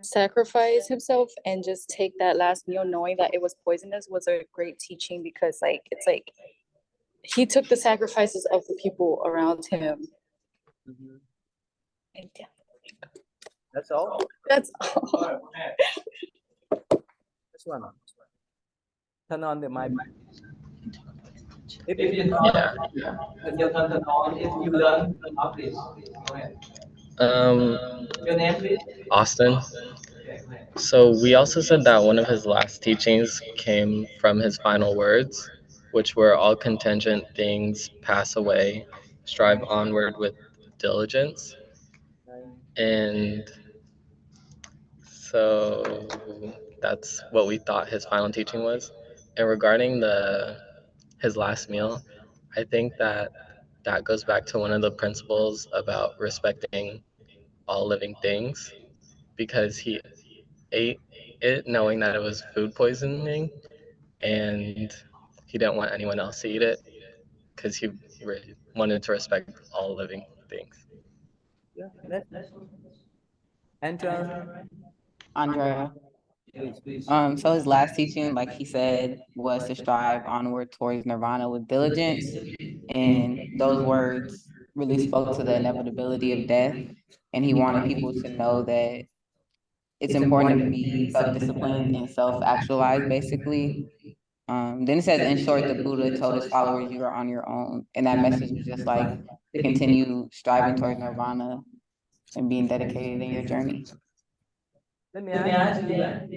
sacrifice himself and just take that last meal knowing that it was poisonous was a great teaching, because it's like he took the sacrifices of the people around him. Mm-hmm. And yeah. That's all? That's all. This one. Turn on the mic. If you turn on, if you learn, turn off, please. Go ahead. Your name, please? Austin. Okay, go ahead. So we also said that one of his last teachings came from his final words. which were all contingent things pass away, strive onward with diligence. And so that's what we thought his final teaching was. And regarding his last meal, I think that goes back to one of the principles about respecting all living things, because he ate it knowing that it was food poisoning, and he didn't want anyone else to eat it because he wanted to respect all living things. Yeah, Andrea, Andrea. please. So his last teaching, like he said, was to strive onward towards nirvana with diligence. And those words really spoke to the inevitability of death. And he wanted people to know that it's important to be self-disciplined and self-actualized, basically. Then it says, in short, the Buddha told his followers, you are on your own. And that message was just like to continue striving towards nirvana and being dedicated in your journey. Let me ask you that.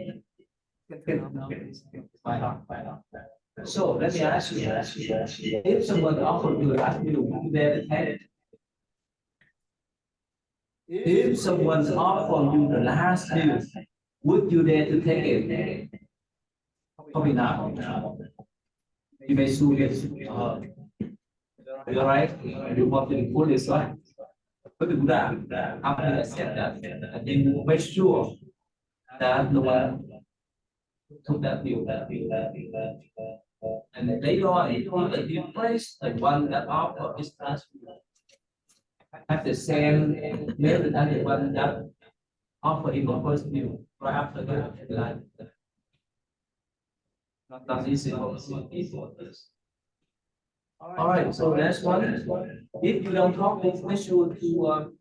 So let me ask you that. If someone offered you that, would you dare to take it? If someone offered you the last meal, would you dare to take it? Probably not. You may soon get, you're right, you want to be foolish, right? But the Buddha, after he accept that, and he will make sure that the one took that view. And then later on, if you replace the one that offer is transfer, have the same method as the one that offer in the first view, right after the life. Not easy. All right, so next one. If you don't talk, please make sure to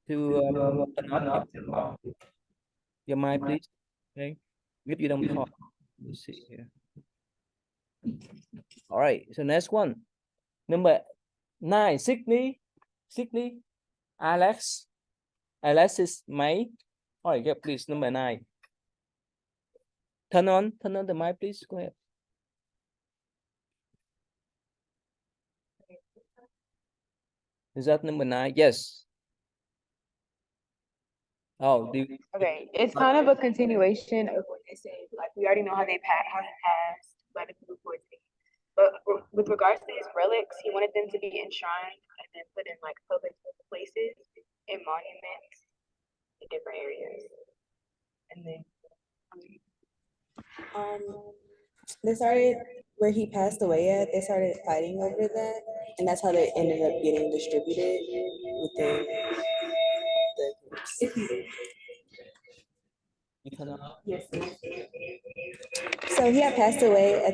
turn on your mic, please. Okay. If you don't talk, let's see here. All right, so next one. Number 9, Sydney, Alexis May. All right, yeah, please, number 9. Turn on the mic, please. Go ahead. Is that number 9? Yes. Oh, Okay, it's kind of a continuation of what they say. Like we already know how he passed by the food poisoning. But with regards to his relics, he wanted them to be enshrined and then put in like public places and monuments in different areas. And then they started where he passed away at, they started fighting over that, and that's how they ended up getting distributed within the groups. Yes. So he had passed away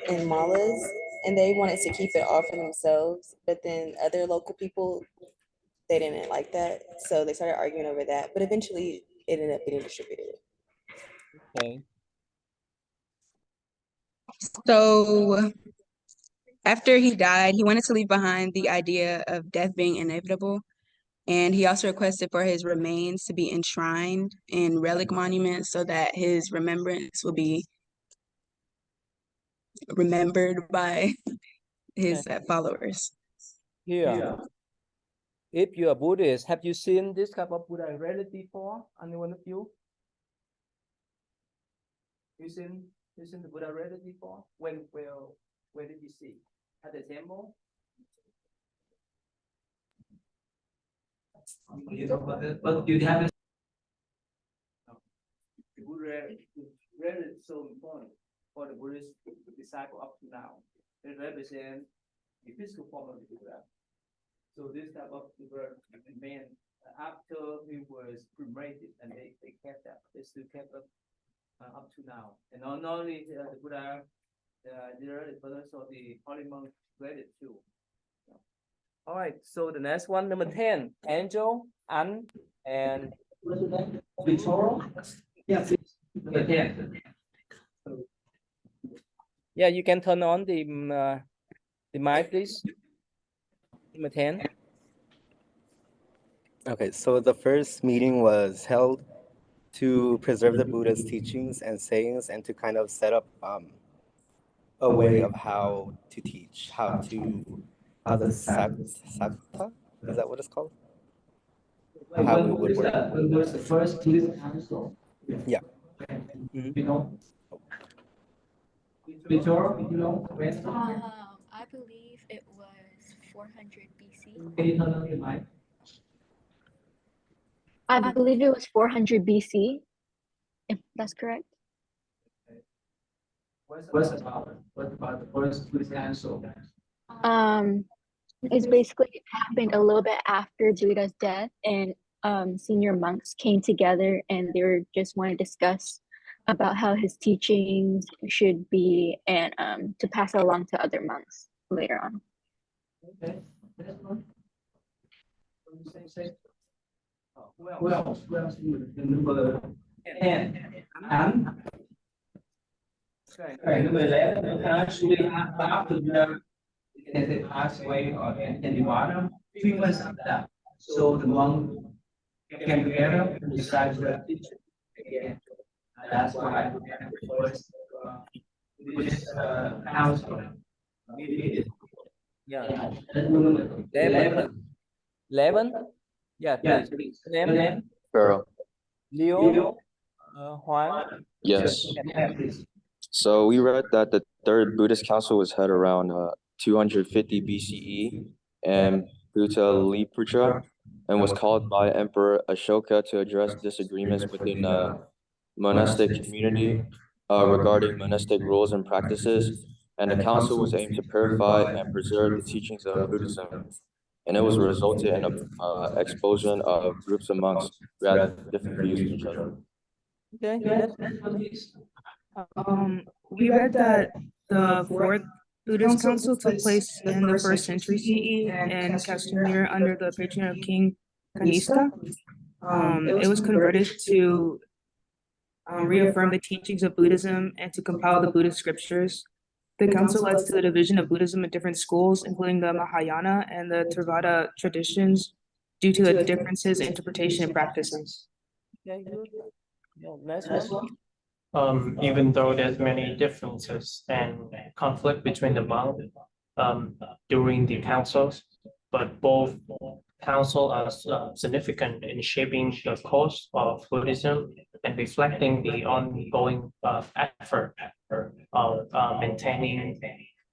in Malas, and they wanted to keep it all for themselves, but then other local people, they didn't like that, so they started arguing over that, but eventually it ended up getting distributed. Okay. So after he died, he wanted to leave behind the idea of death being inevitable. And he also requested for his remains to be enshrined in relic monuments so that his remembrance will be remembered by his followers. Here. If you are Buddhist, have you seen this type of Buddha relic before? Any one of you? You seen the Buddha relic before? Where did you see? At the temple? But you haven't. The Buddha relic is so important for the Buddhist disciple up to now. It represents the physical form of the Buddha. So this type of man, after he was cremated, and they kept that, they still kept up to now. And not only the Buddha, but also the holy monk read it too. All right, so the next one, number 10, Angel, Anne, and Victoria. Yeah, please. Number 10. Yeah, you can turn on the mic, please. Number 10. Okay, so the first meeting was held to preserve the Buddha's teachings and sayings and to kind of set up a way of how to teach, how the sakta, is that what it's called? Like How when it would work. when there's the first Buddhist council. Yeah. You know. Before, you know, when I believe it was 400 BC. can you turn on your mic? I believe it was 400 BC, if that's correct. What about the first Buddhist council? It's basically it happened a little bit after Buddha's death, and senior monks came together and they were just want to discuss about how his teachings should be and to pass it along to other monks later on. Okay, that's one. Who else? Who else? Number 10. Okay, number 11. Actually, after the can they pass away or in Nirvana, 3 months after that. So the monk came together and decided to teach again. That's why I began the first Buddhist council. Yeah. 11. 11? Yeah, Yeah, please. please. Name? Pharaoh. Leo? Juan? Yes. Yeah, please. So we read that the third Buddhist council was held around 250 BCE in Bhuta and was called by Emperor Ashoka to address disagreements within the monastic community regarding monastic rules and practices. And the council was aimed to purify and preserve the teachings of Buddhism. And it was resulted in a expulsion of groups of monks who had different views from each other. Okay, That's We read that the fourth Buddhist council took place in the 1st century CE in Kashmir under the patronage of King Kanishka. It was converted to reaffirm the teachings of Buddhism and to compile the Buddhist scriptures. The council led to the division of Buddhism in different schools, including the Mahayana and the Theravada traditions, due to the differences in interpretation and practices. okay, good. Yeah, next one. Even though there's many differences and conflict between the monks during the councils, but both councils are significant in shaping the course of Buddhism and reflecting the ongoing effort of maintaining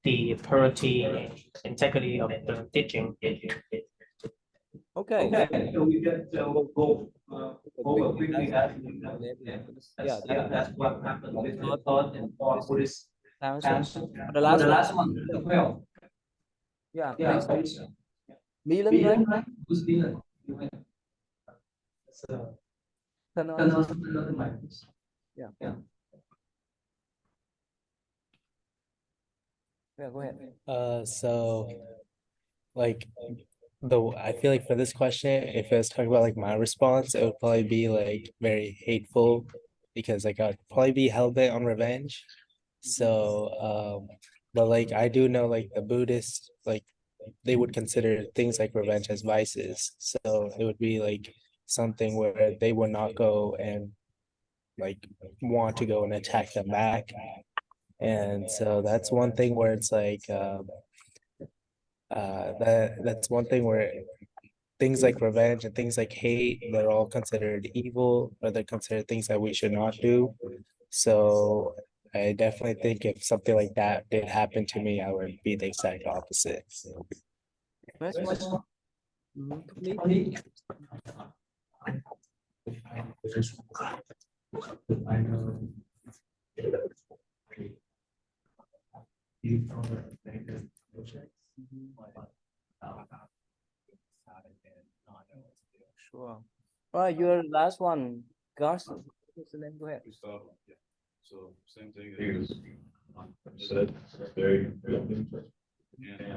the purity and integrity of the teaching. Okay. So we get go quickly. That's what happened with the third and fourth Buddhist council. The The last last one. one, 12. Yeah, Yeah, please. please. Leland, right? Who's Leland? Turn on. Turn on the mic, please. Yeah. Yeah. Yeah, go ahead. So like I feel like for this question, if I was talking about like my response, it would probably be like very hateful because like I'd probably be hell bent on revenge. So but like I do know like the Buddhists, like they would consider things like revenge as vices. So it would be like something where they would not go and like want to go and attack them back. And so that's one thing where it's like that's one thing where things like revenge and things like hate, they're all considered evil, or they're considered things that we should not do. So I definitely think if something like that did happen to me, I would be the exact opposite. Next one. Sure. All right, your last one, Gus. Go ahead. So same thing as said, very interesting. And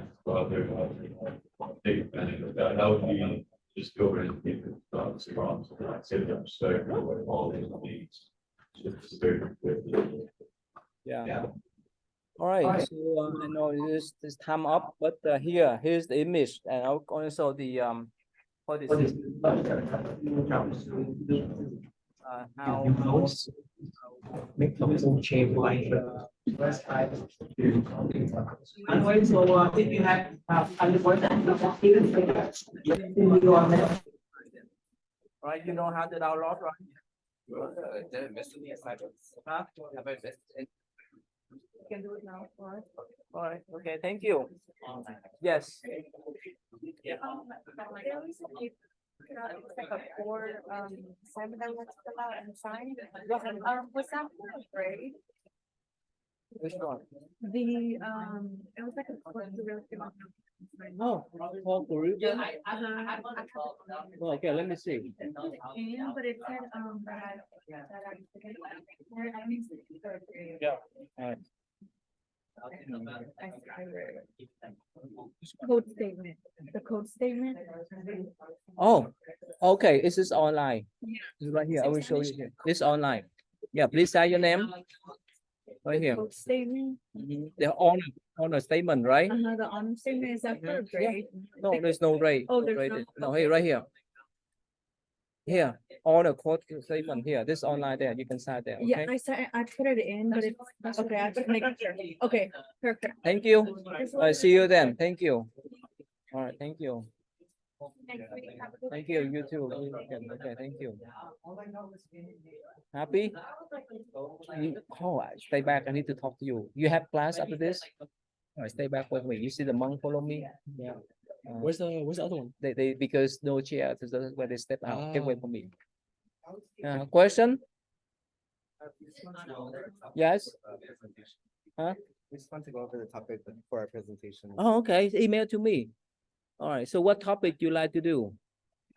take advantage of that. That would be just go ahead and keep it strong. So I say that respect for all these needs. It's very good. Yeah. All right. So I know this time up, but here's the image, and also the what is it? How make the whole shape like Anyway, so if you have other questions, right, you know how to download, right? Did I miss any assignments? Huh? Have I missed any? You can do it now, all right, okay, thank you. Yes. There was like a core, assignment that we had to fill out and sign. Was that for a grade? Which one? It was like a course to really feel like. Oh, for Korea? Uh-huh. Okay, let me see. And, but it said, that I need to be third grade. Yeah. All right. I read it. Code statement, the code statement. Oh, okay, this is online. Yeah. It's right here, I will show you here. It's online. Yeah, please say your name. Right here. Code statement. The honor statement, right? The honor statement is that for a grade? No, there's no rate. Oh, there's rated. no- No, hey, right here. Here, honor code statement here. This online there. You can sign there. Yeah, Okay. I put it in, but it's, okay, I put make sure. Okay, perfect. Thank you. I see you then. Thank you. All right. Thank you. Thank you. You too. Okay. Thank you. Happy? Oh, stay back. I need to talk to you. You have class after this? All right, stay back with me. You see the monk follow me? Yeah. Where's the other one? They because no chair, so that's where they step out. Get away Ah. from me. Question? Yes? Huh? We just want to go over the topic for our presentation. Oh, okay. Email to me. All right. So what topic you like to do?